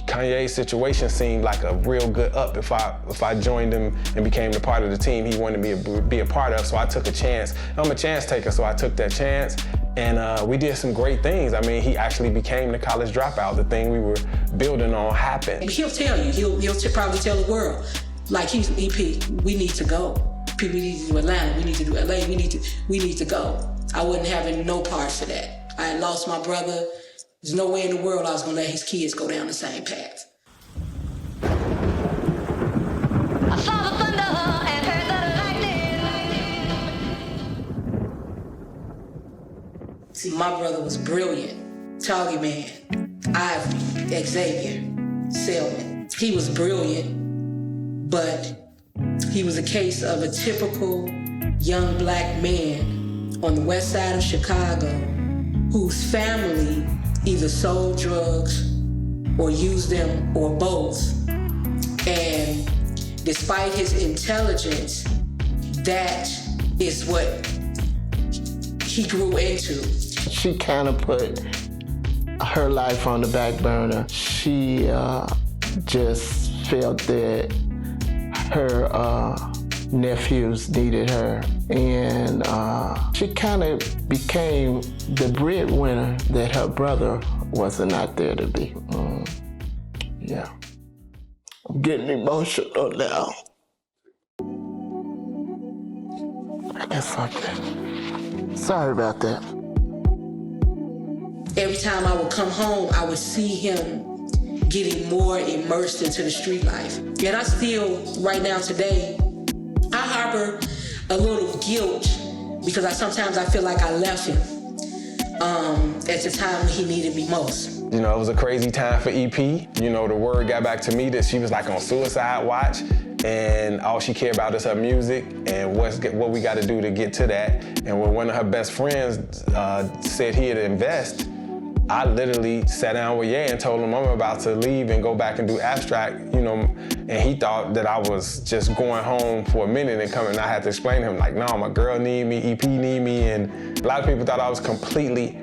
Kanye's situation seemed like a real good up if I joined him and became the part of the team he wanted me to be a part of. So I took a chance. I'm a chance taker, so I took that chance. And we did some great things. I mean, he actually became the college dropout. The thing we were building on happened. He'll tell you, he'll probably tell the world, like, he's EP, we need to go. We need to do Atlanta, we need to do LA, we need to go. I wasn't having no parts of that. I had lost my brother. There's no way in the world I was gonna let his kids go down the same path. I saw the thunder and heard the lightning. See, my brother was brilliant. Toggy Man, Ivy, Xavier, Selman. He was brilliant, but he was a case of a typical young black man on the west side of Chicago whose family either sold drugs or used them or both. And despite his intelligence, that is what he grew into. She kind of put her life on the back burner. She just felt that her nephews needed her, and she kind of became the breadwinner that her brother wasn't out there to be. Yeah. I'm getting emotional now. I guess something. Sorry about that. Every time I would come home, I would see him getting more immersed into the street life. And I still, right now today, I harbor a little guilt because sometimes I feel like I left him at the time when he needed me most. You know, it was a crazy time for EP. You know, the word got back to me that she was like on suicide watch, and all she cared about is her music and what we got to do to get to that. And when one of her best friends said he had invest, I literally sat down with Ye and told him I'm about to leave and go back and do Abstract, you know, and he thought that I was just going home for a minute and coming. I had to explain to him, like, no, my girl need me, EP need me, and a lot of people thought I was completely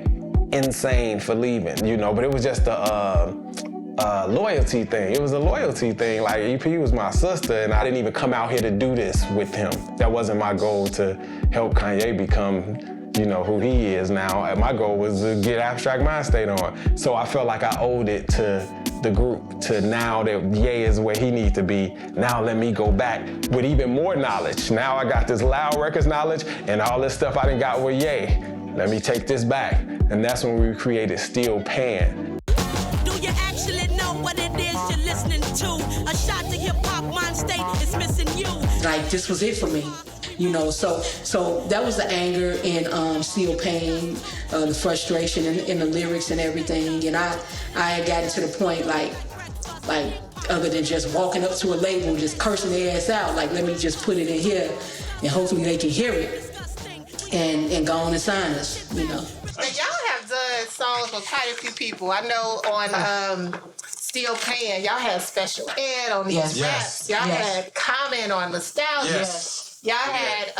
insane for leaving, you know, but it was just a loyalty thing. It was a loyalty thing. Like, EP was my sister, and I didn't even come out here to do this with him. That wasn't my goal, to help Kanye become, you know, who he is now. My goal was to get Abstract Mindstate on. So I felt like I owed it to the group, to now that Ye is where he needs to be. Now let me go back with even more knowledge. Now I got this Loud Records knowledge and all this stuff I done got with Ye. Let me take this back. And that's when we created Steel Pan. Do you actually know what it is you're listening to? A shot to hip hop, Mindstate is missing you. Like, this was it for me. you know. So that was the anger in Still Pain, the frustration in the lyrics and everything. And I had gotten to the point like other than just walking up to a label and just cursing their ass out, like let me just put it in here and hopefully they can hear it and go on and sign us, you know. And y'all have done songs with quite a few people. I know on Still Paying, y'all had Special Ed on these raps. Y'all had Comment on Nostalgia. Yes. Y'all had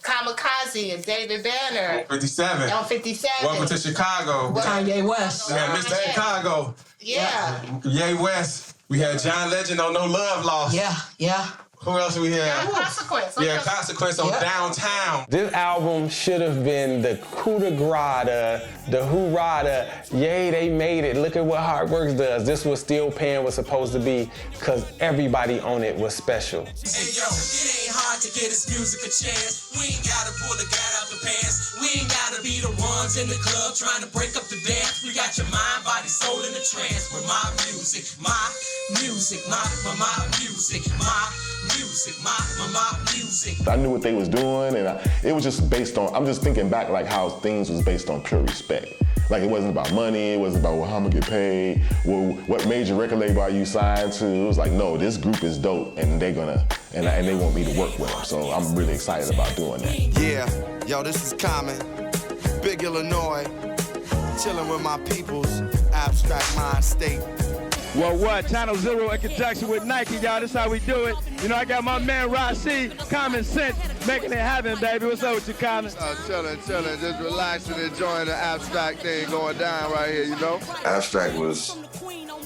Kamikaze and David Banner. 57. On 57. Welcome to Chicago. Kanye West. We had Mr. Chicago. Yeah. Ye West. We had John Legend on No Love Lost. Yeah. Who else we had? Consequence. Yeah, Consequence on Downtown. This album should have been the coup de grace, the hoorah, yay, they made it. Look at what Hard Works does. This was Still Paying was supposed to be because everybody on it was special. Hey yo, it ain't hard to get this music a chance. We ain't gotta pull the cat out the pants. We ain't gotta be the ones in the club trying to break up the dance. We got your mind, body, soul in the trance with my music, my music, my music, my music. I knew what they was doing, and it was just based on, I'm just thinking back like how things was based on pure respect. Like it wasn't about money, it wasn't about, well, how I'm gonna get paid, well, what major record label are you signed to? It was like, no, this group is dope, and they're gonna, and they want me to work with them. So I'm really excited about doing that. Yeah, yo, this is Common, Big Illinois, chilling with my peoples, Abstract Mindstate. Well, what? Channel Zero in conjunction with Nike, y'all. This how we do it. You know, I got my man Rashi, Common Sense, making it happen, baby. What's up with you, Common? Chilling, just relaxing, enjoying the Abstract thing going down right here, you know? Abstract was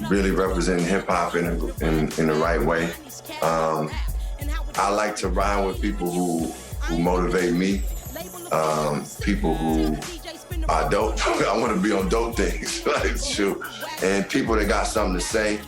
really representing hip-hop in the right way. I like to rhyme with people who motivate me, people who are dope. I want to be on dope things, like, shoot. And people that got something to say,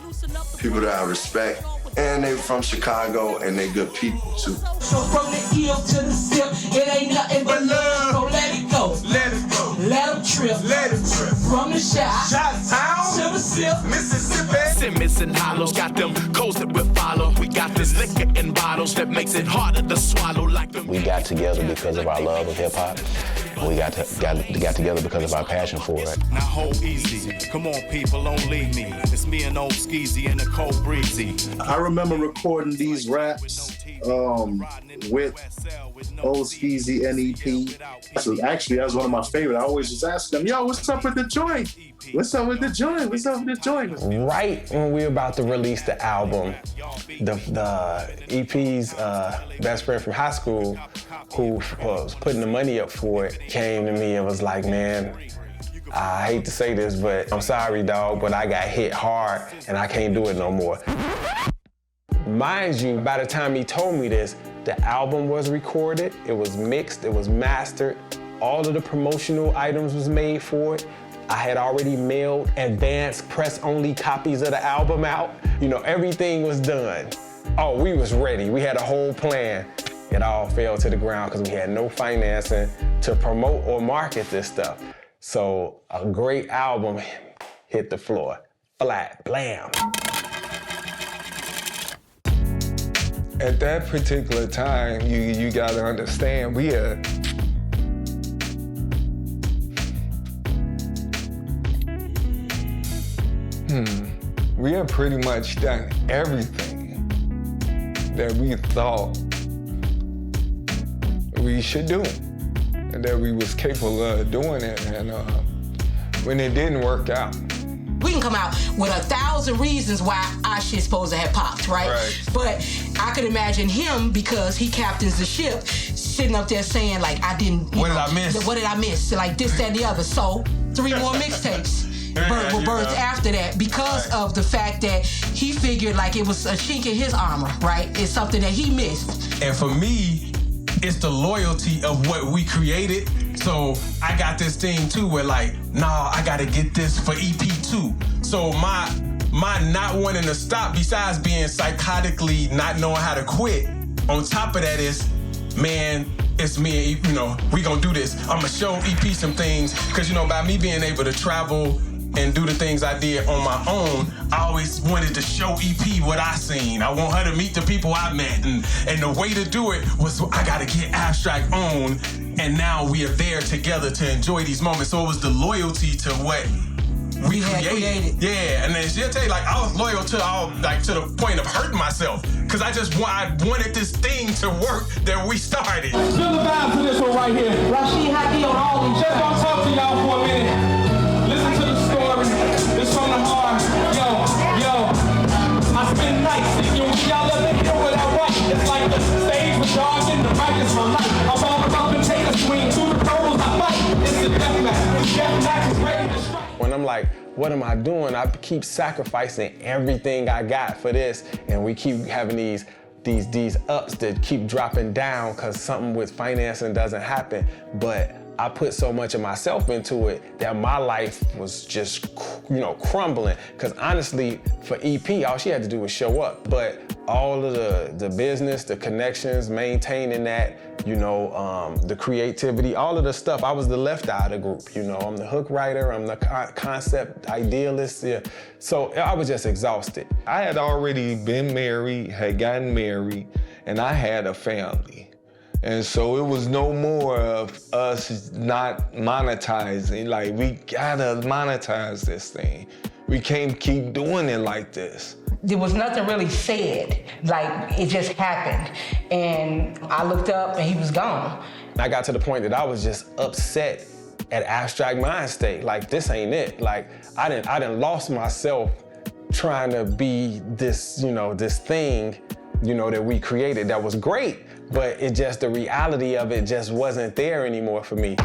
people that I respect, and they from Chicago, and they good people too. So from the ill to the sip, it ain't nothing but love. So let it go. Let it go. Let them trip. Let them trip. From the shot. Town to the sip. Mississippi. Simmons and hollows got them codes that we follow. We got this liquor in bottles that makes it harder to swallow like them. We got together because of our love of hip hop. We got together because of our passion for it. Now hold easy. Come on, people, don't leave me. It's me and Old Skeezy and the Cold Breezy. I remember recording these raps with Old Skeezy and EP. So actually, that was one of my favorites. I always just ask them, yo, what's up with the joint? What's up with the joint? What's up with the joint? Right when we were about to release the album, the EP's best friend from high school, who was putting the money up for it, came to me and was like, man, I hate to say this, but I'm sorry, dog, but I got hit hard and I can't do it no more. Mind you, by the time he told me this, the album was recorded, it was mixed, it was mastered, all of the promotional items was made for it. I had already mailed advanced press-only copies of the album out. You know, everything was done. Oh, we was ready. We had a whole plan. It all fell to the ground because we had no financing to promote or market this stuff. So a great album hit the floor. Flat, blam. At that particular time, you gotta understand, we had pretty much done everything that we thought we should do and that we was capable of doing it. And when it didn't work out, we can come out with 1,000 reasons why our shit's supposed to have popped, right? But I could imagine him, because he captains the ship, sitting up there saying, like, I didn't, What did I miss? What did I miss? Like this, that, and the other. So 3 more mixtapes were birthed after that because of the fact that he figured like it was a chink in his armor, right? It's something that he missed. And for me, it's the loyalty of what we created. So I got this thing too where like, nah, I gotta get this for EP2. So my not wanting to stop, besides being psychotically not knowing how to quit, on top of that is, man, it's me and, you know, we gonna do this. I'ma show EP some things, cause you know, by me being able to travel and do the things I did on my own, I always wanted to show EP what I seen. I want her to meet the people I met, and the way to do it was I gotta get Abstract on, and now we are there together to enjoy these moments. So it was the loyalty to what we created. Yeah, and then she'll tell you, like, I was loyal to to the point of hurting myself, because I wanted this thing to work that we started. Feel the vibe to this one right here. Rashid Hadi on all these. Just gonna talk to y'all for a minute. Listen to the story. It's from the heart. Yo, I spend nights thinking when y'all ever hear what I write. It's like the stage was dark and the mic is my light. I'm all about the tater swing to the purples I fight. It's the death match. The death match is ready to strike. When I'm like, what am I doing? I keep sacrificing everything I got for this, and we keep having these ups that keep dropping down because something with financing doesn't happen. But I put so much of myself into it that my life was just, crumbling. Because honestly, for EP, all she had to do was show up. But all of the business, the connections, maintaining that, the creativity, all of the stuff, I was the left eye of the group. I'm the hook writer, I'm the concept idealist. Yeah. So I was just exhausted. I had already been married, had gotten married, and I had a family. And so it was no more of us not monetizing. Like, we gotta monetize this thing. We can't keep doing it like this. There was nothing really said, like it just happened. And I looked up and he was gone. I got to the point that I was just upset at Abstract Mindstate. Like, this ain't it. Like, I done lost myself trying to be this, this thing, that we created that was great, but the reality of it just wasn't there anymore for me.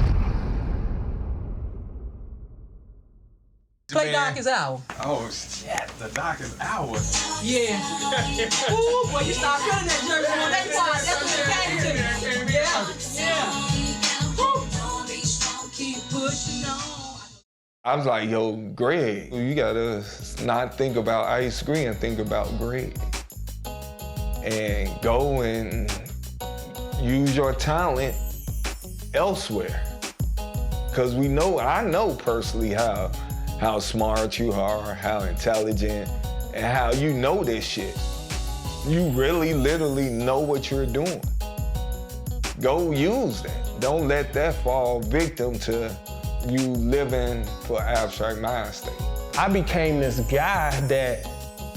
Play Darkest Hour. Oh, shit, the Darkest Hour. Yeah. Ooh, boy, you start feeling that jersey. That's why, that's what you came to. Yeah. I was like, yo, Greg, you gotta not think about Ice-Gre and think about Greg. And go and use your talent elsewhere. Because I know personally how smart you are, how intelligent, and how you know this shit. You really, literally know what you're doing. Go use that. Don't let that fall victim to you living for Abstract Mindstate. I became this guy that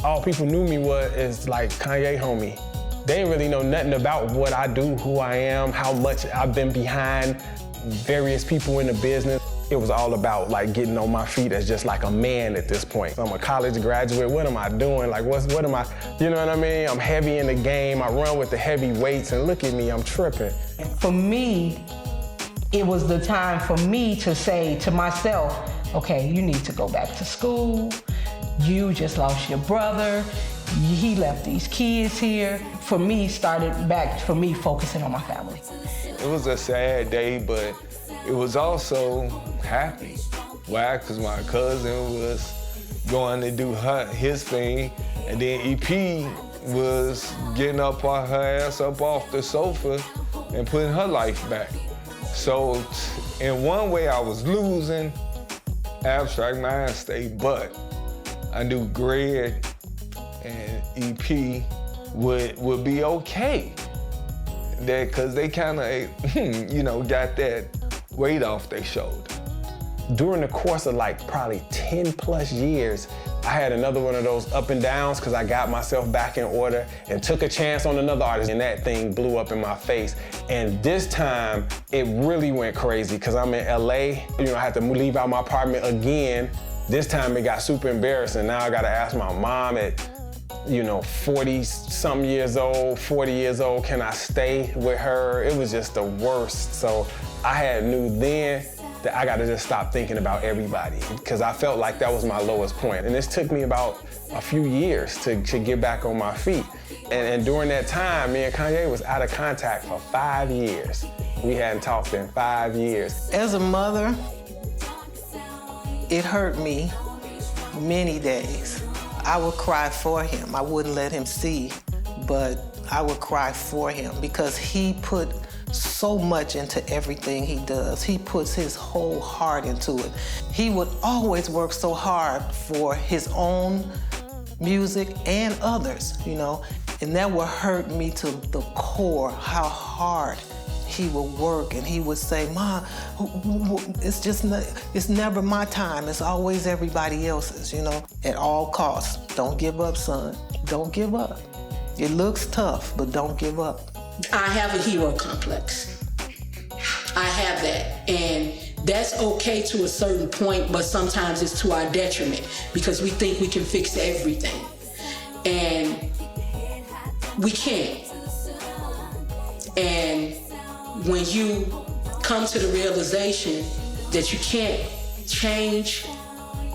all people knew me is like Kanye homie. They didn't really know nothing about what I do, who I am, how much I've been behind various people in the business. It was all about like getting on my feet as just like a man at this point. I'm a college graduate, what am I doing? Like what am I, you know what I mean? I'm heavy in the game, I run with the heavy weights, and look at me, I'm tripping. For me, it was the time for me to say to myself, okay, you need to go back to school. You just lost your brother. He left these kids here. For me, started back for me focusing on my family. It was a sad day, but it was also happy. Why? Because my cousin was going to do his thing, and then EP was getting up on her ass up off the sofa and putting her life back. So in one way, I was losing Abstract Mindstate, but I knew Greg and EP would be okay. Because they kind of, got that weight off their shoulder. During the course of like probably 10 plus years, I had another one of those up and downs because I got myself back in order and took a chance on another artist, and that thing blew up in my face. And this time, it really went crazy because I'm in LA. I had to leave out my apartment again. This time it got super embarrassing. Now I gotta ask my mom at 40-something years old, 40 years old, can I stay with her? It was just the worst. So I knew then that I gotta just stop thinking about everybody because I felt like that was my lowest point. And this took me about a few years to get back on my feet. And during that time, me and Kanye was out of contact for 5 years. We hadn't talked in 5 years. As a mother, it hurt me many days. I would cry for him. I wouldn't let him see, but I would cry for him because he put so much into everything he does. He puts his whole heart into it. He would always work so hard for his own music and others, you know, and that would hurt me to the core, how hard he would work. And he would say, Ma, it's never my time, it's always everybody else's, you know, at all costs. Don't give up, son, don't give up. It looks tough, but don't give up. I have a hero complex. I have that, and that's okay to a certain point, but sometimes it's to our detriment because we think we can fix everything, and we can't. And when you come to the realization that you can't change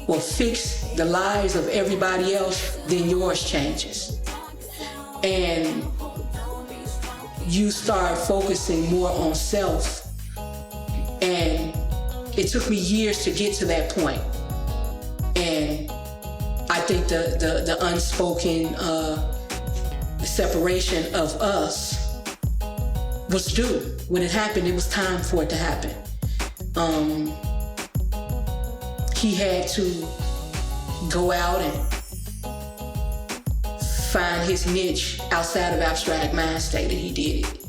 or fix the lives of everybody else, then yours changes. And you start focusing more on self. And it took me years to get to that point. And I think the unspoken separation of us was due. When it happened, it was time for it to happen. He had to go out and find his niche outside of abstract Mindstate, and he did it.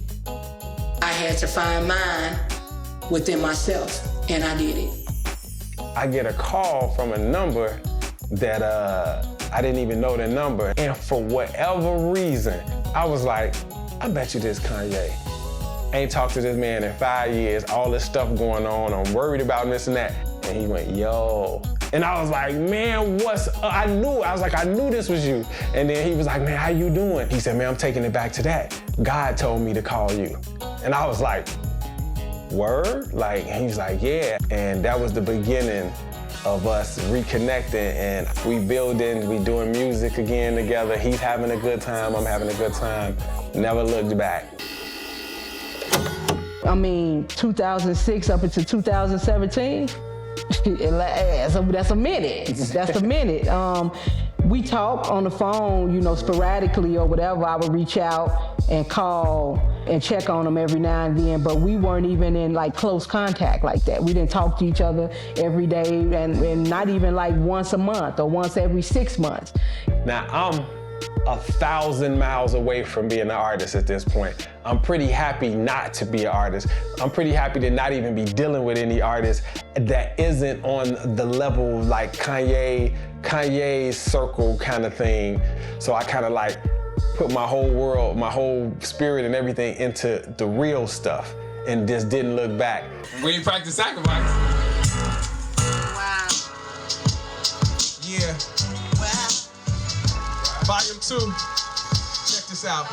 I had to find mine within myself, and I did it. I get a call from a number that I didn't even know the number, and for whatever reason, I was like, I bet you this Kanye. Ain't talked to this man in 5 years, all this stuff going on, I'm worried about this and that. And he went, yo. And I was like, man, what's up? I knew this was you. And then he was like, man, how you doing? He said, man, I'm taking it back to that. God told me to call you. And I was like, word? Like, he's like, yeah. And that was the beginning of us reconnecting, and we building, we doing music again together. He's having a good time, I'm having a good time. Never looked back. I mean, 2006 up into 2017, that's a minute. That's a minute. We talk on the phone, you know, sporadically or whatever. I would reach out and call and check on them every now and then, but we weren't even in like close contact like that. We didn't talk to each other every day, and not even like once a month or once every 6 months. Now, I'm 1,000 miles away from being an artist at this point. I'm pretty happy not to be an artist. I'm pretty happy to not even be dealing with any artist that isn't on the level like Kanye's circle kind of thing. So I kind of like put my whole world, my whole spirit and everything into the real stuff and just didn't look back. We ain't practice sacrifice. Wow. Yeah. Wow. Volume 2. Check this out.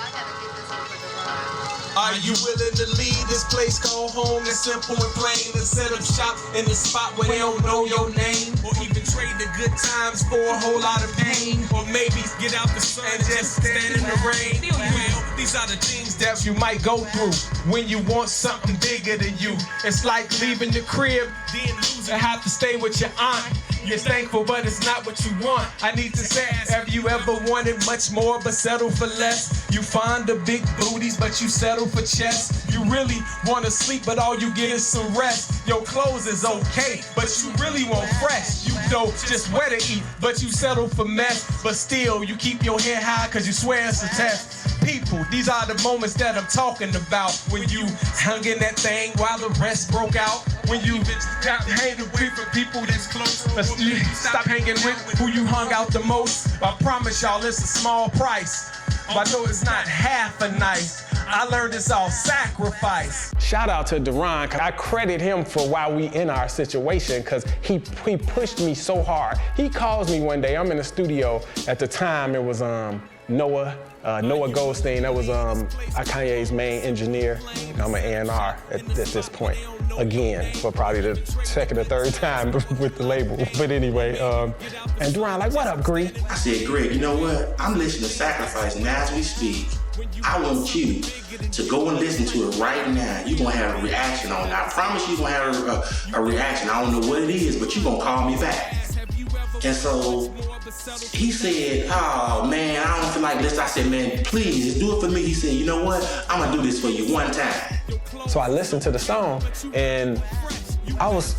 Are you willing to leave this place called home? That's simple and plain. And set up shop in the spot where they don't know your name. Or even trade the good times for a whole lot of pain. Or maybe get out the sun and just stand in the rain. Well, these are the things that you might go through when you want something bigger than you. It's like leaving the crib, then losing, have to stay with your aunt. You're thankful, but it's not what you want. I need to say, have you ever wanted much more but settle for less? You find the big booties, but you settle for chest. You really want to sleep, but all you get is some rest. Your clothes is okay, but you really want fresh. You don't just wear to eat, but you settle for mess. But still, you keep your head high, cause you swear it's a test. People, these are the moments that I'm talking about. When you hung in that thing while the rest broke out. When you stopped hanging with people that's close. Stop hanging with who you hung out the most. I promise y'all it's a small price. But I know it's not half a nice. I learned it's all sacrifice. Shout out to Duran. I credit him for why we in our situation, because he pushed me so hard. He calls me one day, I'm in the studio. At the time, it was Noah Goldstein. That was Kanye's main engineer. I'm an A&R at this point. Again, for probably the second or third time with the label. But anyway, and Duran like, what up, Gre? I said, Greg, you know what? I'm listening to Sacrifice, and as we speak, I want you to go and listen to it right now. You're gonna have a reaction on it. I promise you're gonna have a reaction. I don't know what it is, but you're gonna call me back. And so he said, oh man, I don't feel like this. I said, man, please, just do it for me. He said, you know what? I'm gonna do this for you one time. So I listened to the song, and I was,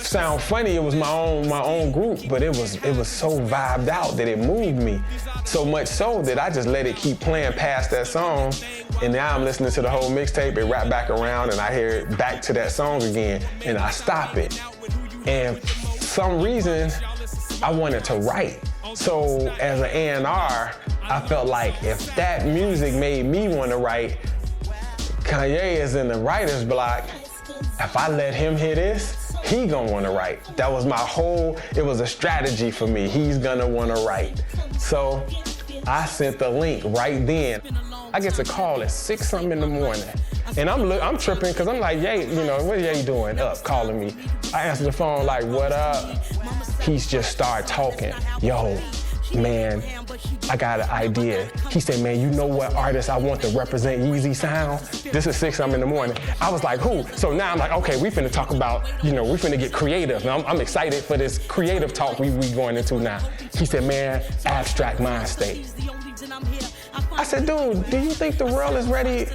sound funny. It was my own group, but it was so vibed out that it moved me. So much so that I just let it keep playing past that song. And now I'm listening to the whole mixtape, it wrap back around, and I hear it back to that song again, and I stop it. And for some reason, I wanted to write. So as an A&R, I felt like if that music made me want to write, Kanye is in the writer's block. If I let him hear this, he gonna wanna write. That was it was a strategy for me. He's gonna wanna write. So I sent the link right then. I get a call at 6 something in the morning. And I'm tripping because I'm like, Ye, what Ye doing up, calling me? I answer the phone like, what up? He's just started talking. Yo, man, I got an idea. He said, man, you know what artist I want to represent Yeezy sound? This is 6 something in the morning. I was like, who? So now I'm like, okay, we finna talk about, we finna get creative. And I'm excited for this creative talk we going into now. He said, man, abstract mind state. I said, dude, do you think the world is ready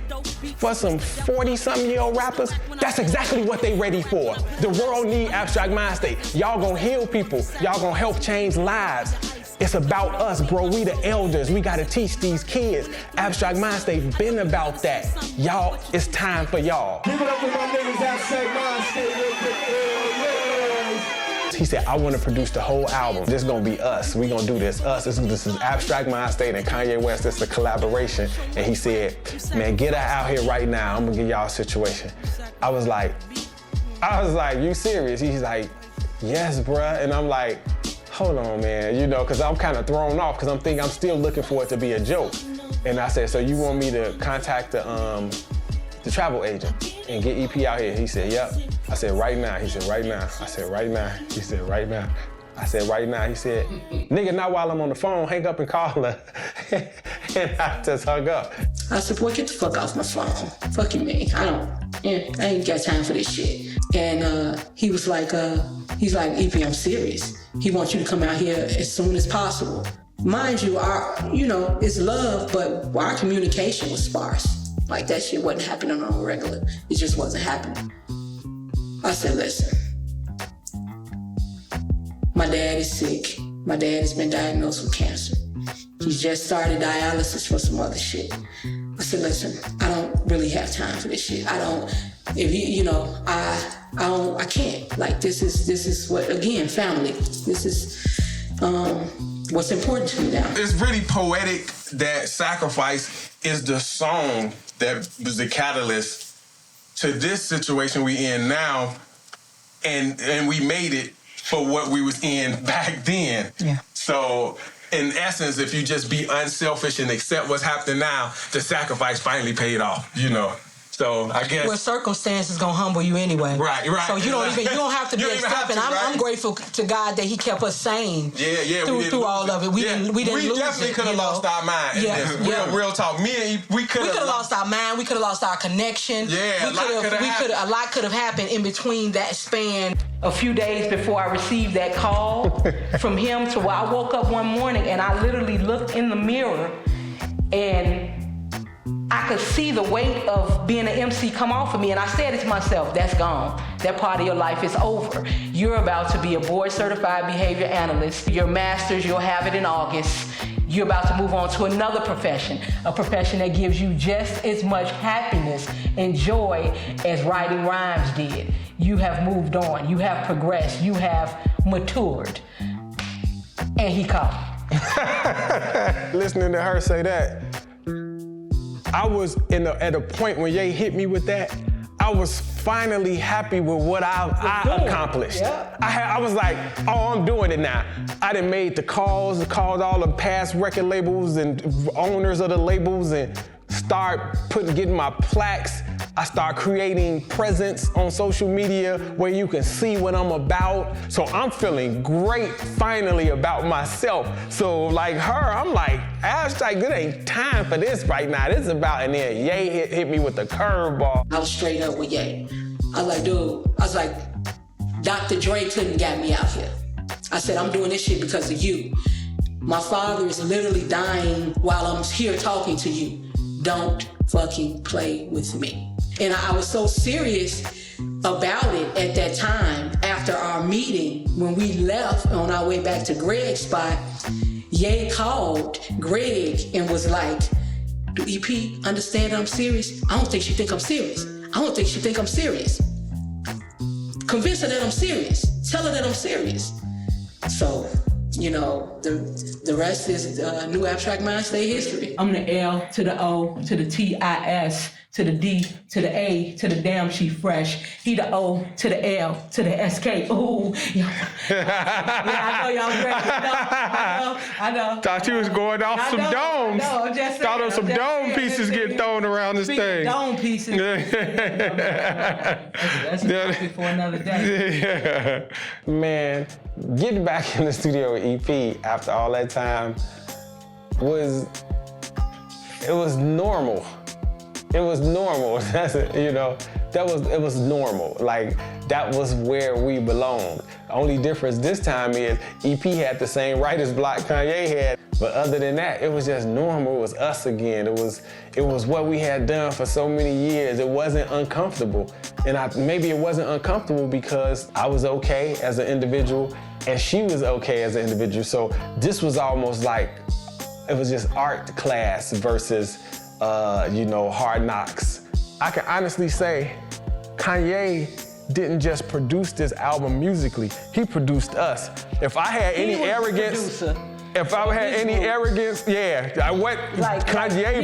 for some 40-something-year-old rappers? That's exactly what they ready for. The world need abstract mind state. Y'all gonna heal people. Y'all gonna help change lives. It's about us, bro. We the elders. We gotta teach these kids. Abstract mind state been about that. Y'all, it's time for y'all. Give it up for my niggas, Abstract Mind State. He said, I want to produce the whole album. This is going to be us. We going to do this. Us. This is Abstract Mind State and Kanye West. This is a collaboration. And he said, man, get out here right now. I'm going to give y'all a situation. I was like, you serious? He's like, yes, bruh. And I'm like, hold on, man. Because I'm kind of thrown off because I'm still looking for it to be a joke. And I said, so you want me to contact the travel agent and get EP out here? He said, yep. I said, right now. He said, right now. I said, right now. He said, right now. I said, right now. He said, nigga, not while I'm on the phone, hang up and call her. And I just hung up. I said, boy, get the fuck off my phone. Fuck you, man. I ain't got time for this shit. And he was like, he's like, EP, I'm serious. He wants you to come out here as soon as possible. Mind you, it's love, but our communication was sparse. Like, that shit wasn't happening on a regular. It just wasn't happening. I said, listen, my dad is sick. My dad has been diagnosed with cancer. He's just started dialysis for some other shit. I said, listen, I don't really have time for this shit. I can't. Like, this is what, again, family. This is what's important to me now. It's really poetic that Sacrifice is the song that was the catalyst to this situation we in now, and we made it for what we was in back then. Yeah. So in essence, if you just be unselfish and accept what's happening now, the sacrifice finally paid off, So I guess. Well, circumstances gonna humble you anyway. Right. So you don't have to be accepting. I'm grateful to God that He kept us sane. Yeah. Through all of it, we didn't lose it. We definitely could have lost our mind. Yeah. Real talk. We could have lost our mind. We could have lost our connection. Yeah. A lot could have happened in between that span. A few days before I received that call from him to where I woke up one morning and I literally looked in the mirror and I could see the weight of being an MC come off of me, and I said it to myself, that's gone. That part of your life is over. You're about to be a board-certified behavior analyst. Your master's, you'll have it in August. You're about to move on to another profession, a profession that gives you just as much happiness and joy as writing rhymes did. You have moved on, you have progressed, you have matured. And he called. Listening to her say that, I was at a point when Ye hit me with that, I was finally happy with what I accomplished. Yeah. I was like, oh, I'm doing it now. I done made the calls, called all the past record labels and owners of the labels and start getting my plaques. I start creating presence on social media where you can see what I'm about. So I'm feeling great finally about myself. So like her, I'm like, Abstract, there ain't time for this right now. This is about, and then Ye hit me with the curveball. I was straight up with Ye. I was like, dude, Dr. Dre couldn't get me out here. I said, I'm doing this shit because of you. My father is literally dying while I'm here talking to you. Don't fucking play with me. And I was so serious about it at that time. After our meeting, when we left on our way back to Greg's spot, Ye called Greg and was like, do EP understand that I'm serious? I don't think she think I'm serious. I don't think she think I'm serious. Convince her that I'm serious. Tell her that I'm serious. So, you know, the rest is new Abstract Mindstate history. I'm the L to the O to the TIS to the D to the A to the damn she fresh. He the O to the L to the SK. Ooh. Yeah, I know y'all ready. I know. Thought you was going off some domes. No, I'm just saying. Thought of some dome pieces getting thrown around this thing. Dome pieces. That's a topic for another day. Yeah. Man, getting back in the studio with EP after all that time was normal. It was normal. It was normal. Like, that was where we belonged. The only difference this time is EP had the same writer's block Kanye had, but other than that, it was just normal. It was us again. It was what we had done for so many years. It wasn't uncomfortable. And maybe it wasn't uncomfortable because I was okay as an individual and she was okay as an individual. So this was almost like, it was just art class versus Hard Knocks. I can honestly say Kanye didn't just produce this album musically, he produced us. If I had any arrogance, Kanye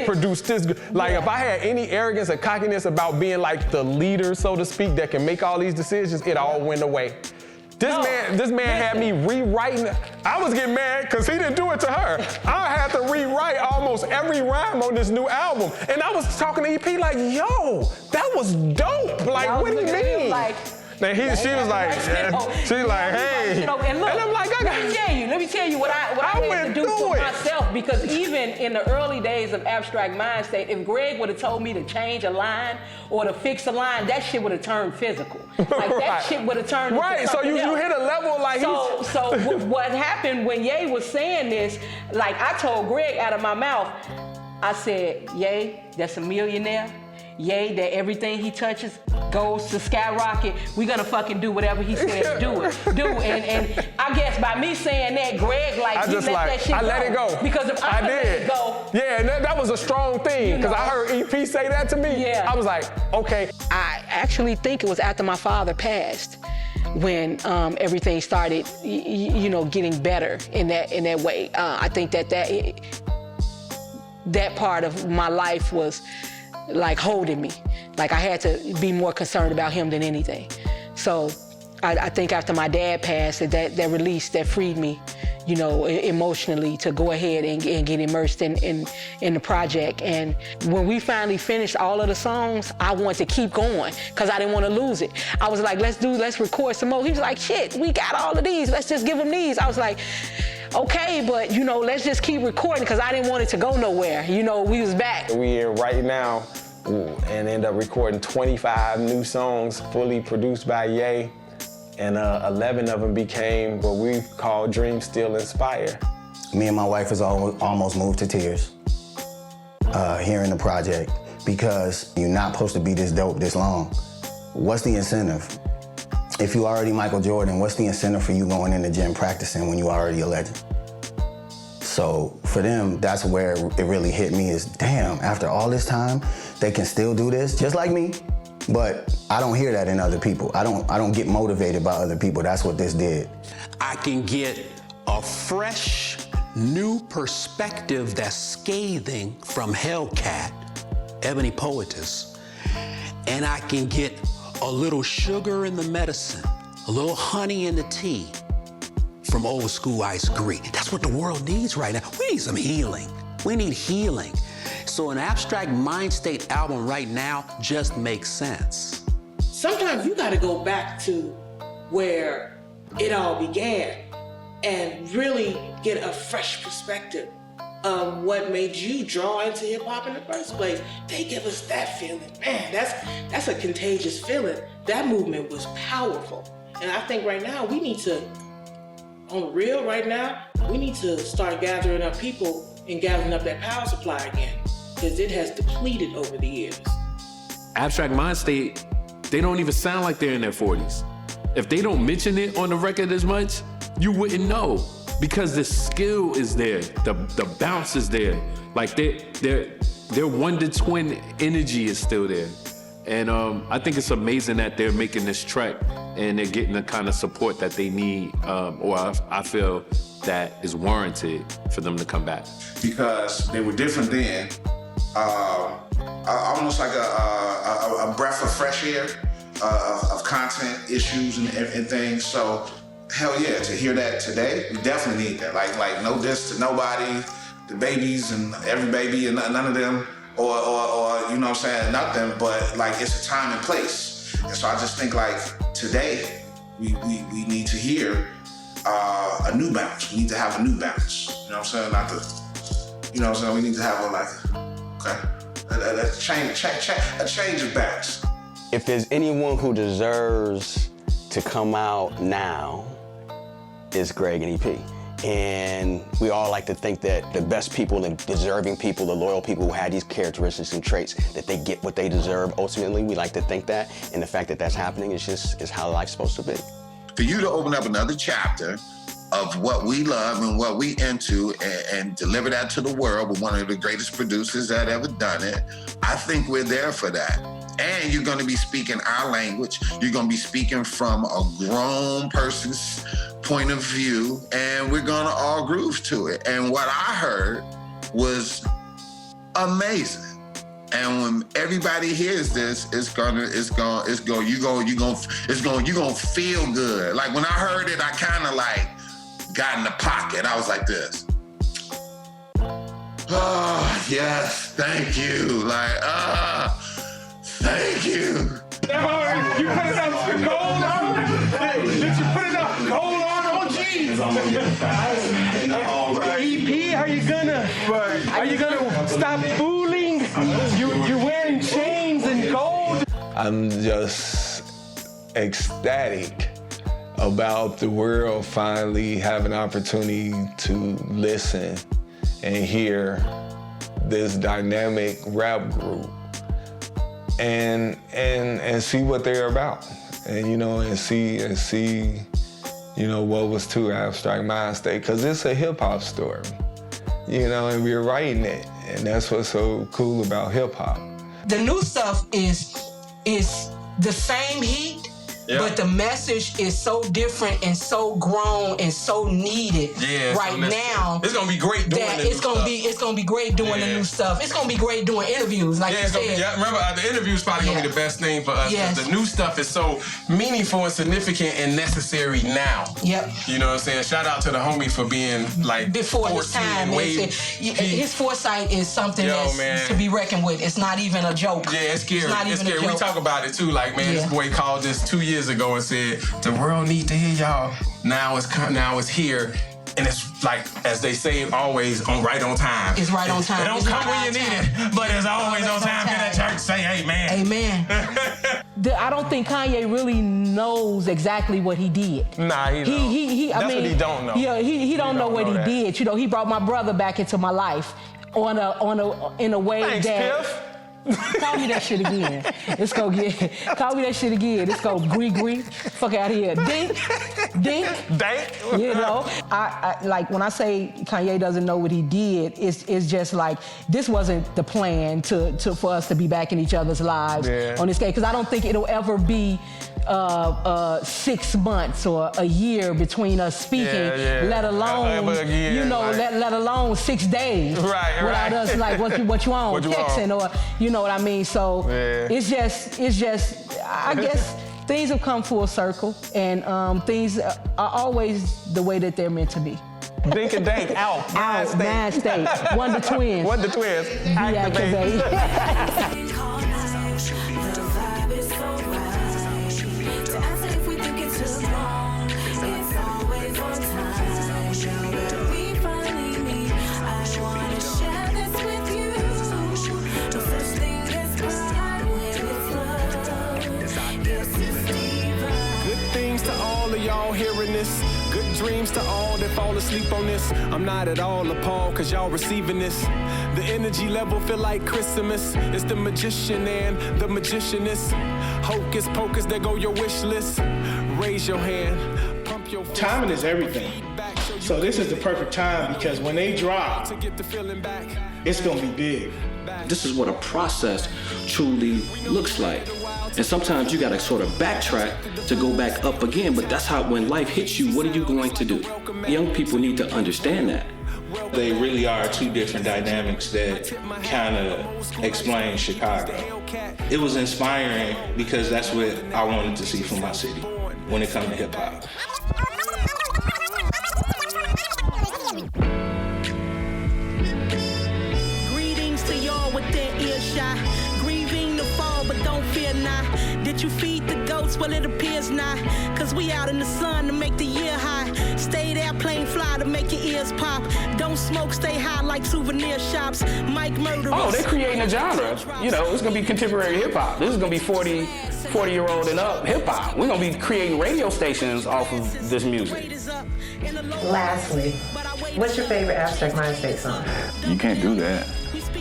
produced this. If I had any arrogance or cockiness about being like the leader, so to speak, that can make all these decisions, it all went away. This man had me rewriting. I was getting mad because he didn't do it to her. I had to rewrite almost every rhyme on this new album. And I was talking to EP like, yo, that was dope. Like, what do you mean? And she was like, hey. And I'm like, let me tell you what I had to do for myself, because even in the early days of Abstract Mindstate, if Greg would have told me to change a line or to fix a line, that shit would have turned physical. That shit would have turned into so you hit a level like So what happened when Ye was saying this, like I told Greg out of my mouth, I said, Ye, that's a millionaire. Ye, that everything he touches goes to skyrocket. We're gonna fucking do whatever he says do. And I guess by me saying that, Greg, that shit go. I let it go. Because if I let it go. Yeah, and that was a strong thing, because I heard EP say that to me. Yeah. I was like, okay. I actually think it was after my father passed when everything started, getting better in that way. I think that part of my life was like holding me. Like I had to be more concerned about him than anything. So I think after my dad passed, that release, that freed me, emotionally to go ahead and get immersed in the project. And when we finally finished all of the songs, I wanted to keep going because I didn't want to lose it. I was like, let's record some more. He was like, shit, we got all of these. Let's just give them these. I was like, okay, but let's just keep recording because I didn't want it to go nowhere. We was back. We are right now and end up recording 25 new songs fully produced by Ye, and 11 of them became what we call Dream Still Inspire. Me and my wife was almost moved to tears hearing the project, because you're not supposed to be this dope this long. What's the incentive? If you already Michael Jordan, what's the incentive for you going in the gym practicing when you already a legend? So for them, that's where it really hit me is, damn, after all this time, they can still do this, just like me. But I don't hear that in other people. I don't get motivated by other people. That's what this did. I can get a fresh, new perspective that's scathing from Hellcat, Ebony Poetess, and I can get a little sugar in the medicine, a little honey in the tea from Olskool Ice-Gre. That's what the world needs right now. We need some healing. We need healing. So an Abstract Mindstate album right now just makes sense. Sometimes you gotta go back to where it all began and really get a fresh perspective of what made you draw into hip hop in the first place. They give us that feeling. Man, that's a contagious feeling. That movement was powerful. And I think right now we need to, on the real right now, we need to start gathering up people and gathering up that power supply again, because it has depleted over the years. Abstract Mindstate, they don't even sound like they're in their 40s. If they don't mention it on the record as much, you wouldn't know, because the skill is there, the bounce is there. Like their wonder twin energy is still there. And I think it's amazing that they're making this track and they're getting the kind of support that they need, or I feel that is warranted for them to come back. Because they were different then, almost like a breath of fresh air of content, issues, and things. So, hell yeah, to hear that today, we definitely need that. Like no diss to nobody, the babies and every baby and none of them, or you know what I'm saying, nothing, but like it's a time and place. And so I just think like today, we need to hear a new bounce. We need to have a new bounce. You know what I'm saying? Not the, you know what I'm saying? We need to have a like, okay, a change of bounce. If there's anyone who deserves to come out now, it's Greg and EP. And we all like to think that the best people, the deserving people, the loyal people who had these characteristics and traits, that they get what they deserve. Ultimately, we like to think that, and the fact that that's happening is how life's supposed to be. For you to open up another chapter of what we love and what we into and deliver that to the world with one of the greatest producers that ever done it, I think we're there for that. And you're gonna be speaking our language. You're gonna be speaking from a grown person's point of view, and we're gonna all groove to it. And what I heard was amazing. And when everybody hears this, you're gonna feel good. Like when I heard it, I kind of like got in the pocket. I was like this. Oh, yes, thank you. Like, thank you. You put it up gold on? Hey, did you put it up gold on? Oh, geez. EP, are you gonna stop fooling? You're wearing chains and gold. I'm just ecstatic about the world finally having an opportunity to listen and hear this dynamic rap group and see what they're about, and see what was to Abstract Mindstate, because it's a hip hop story, and we're writing it, and that's what's so cool about hip hop. The new stuff is the same heat, but the message is so different and so grown and so needed right now. It's gonna be great doing the new stuff. It's gonna be great doing the new stuff. It's gonna be great doing interviews, like you said. Remember, the interview's probably gonna be the best thing for us. Yes. The new stuff is so meaningful and significant and necessary now. Yep. You know what I'm saying? Shout out to the homie for being like before his time. His foresight is something that's to be reckoned with. It's not even a joke. Yeah, it's scary. It's not even a joke. We talk about it too. Like, man, this boy called this 2 years ago and said the world need to hear y'all. Now it's here, and it's like, as they say, always right on time. It's right on time. It don't come when you need it, but it's always on time. Get at church, say amen. Amen. I don't think Kanye really knows exactly what he did. Nah, he don't. That's what he don't know. Yeah, he don't know what he did. He brought my brother back into my life in a way Thanks, that. Piff. Call me that shit again. Call me that shit again. Let's go Gree. Fuck out of here. Dink. I like when I say Kanye doesn't know what he did, it's just like this wasn't the plan for us to be back in each other's lives on this game. Because I don't think it'll ever be 6 months or a year between us speaking, let alone let alone 6 days without us like what you on texting or you know what I mean. So it's just I guess things have come full circle, and things are always the way that they're meant to be. Dink and dank out. Mindstate. Wonder Twins. Activate. Hearing this, good dreams to all that fall fall asleep on this. I'm not at all appalled, cause y'all receiving this. The energy level feel like Christmas. It's the magician and the magicianess. Hocus pocus, there go your wish list. Raise your hand, pump your fist. Timing is everything. So this is the perfect time because when they drop, it's gonna be big. This is what a process truly looks like. And sometimes you gotta sort of backtrack to go back up again, but that's how, when life hits you, what are you going to do? Young people need to understand that. They really are two different dynamics that kind of explain Chicago. It was inspiring because that's what I wanted to see from my city when it comes to hip hop. Greetings to y'all within earshot. Grieving the fall, but don't fear not. Did you feed the goats? Well, it appears not. Cause we out in the sun to make the year high. Stay there, plane fly to make your ears pop. Don't smoke, stay high like souvenir shops. Mike Murderers. Oh, they're creating a genre. You know, it's gonna be contemporary hip hop. This is gonna be 40-year-old and up hip hop. We're gonna be creating radio stations off of this music. Lastly, what's your favorite Abstract Mindstate song? You can't do that.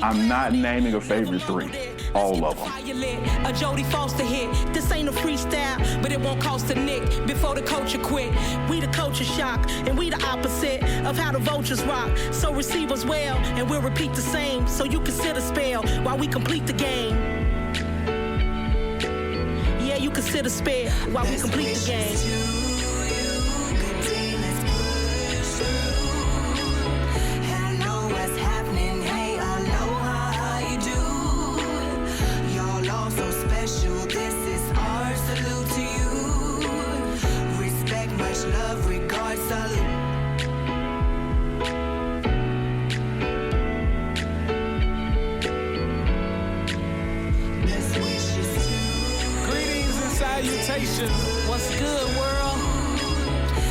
I'm not naming a favorite 3. All of them. A Jodie Foster hit. This ain't a freestyle, but it won't cost a nick before the culture quit. We the culture shock, and we the opposite of how the vultures rock. So receive us well, and we'll repeat the same. So you consider spell while we complete the game. Yeah, you consider spell while we complete the game. What's good, world?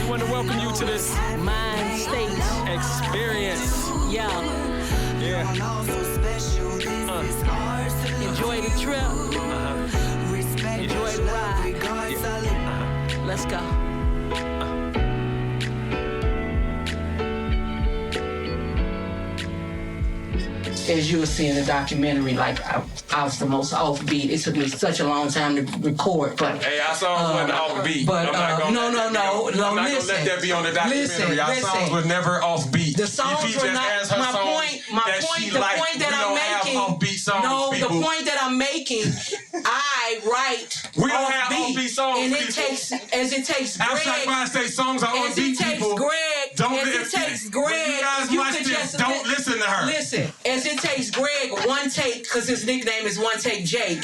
We want to welcome you to this Mindstate experience. Yeah. Enjoy the trip. Enjoy the ride. Let's go. As you were seeing the documentary, like I was the most offbeat. It took me such a long time to record, but hey, our songs wasn't offbeat. But I'm not gonna let that be on the documentary. Our songs were never offbeat. The songs were not. My point. The point that I'm making. No, the point that I'm making. I write. We don't have offbeat songs. And it takes Greg. Abstract Mindstate songs are offbeat people. Don't listen to her. Listen, as it takes Greg one take, because his nickname is One Take Jake.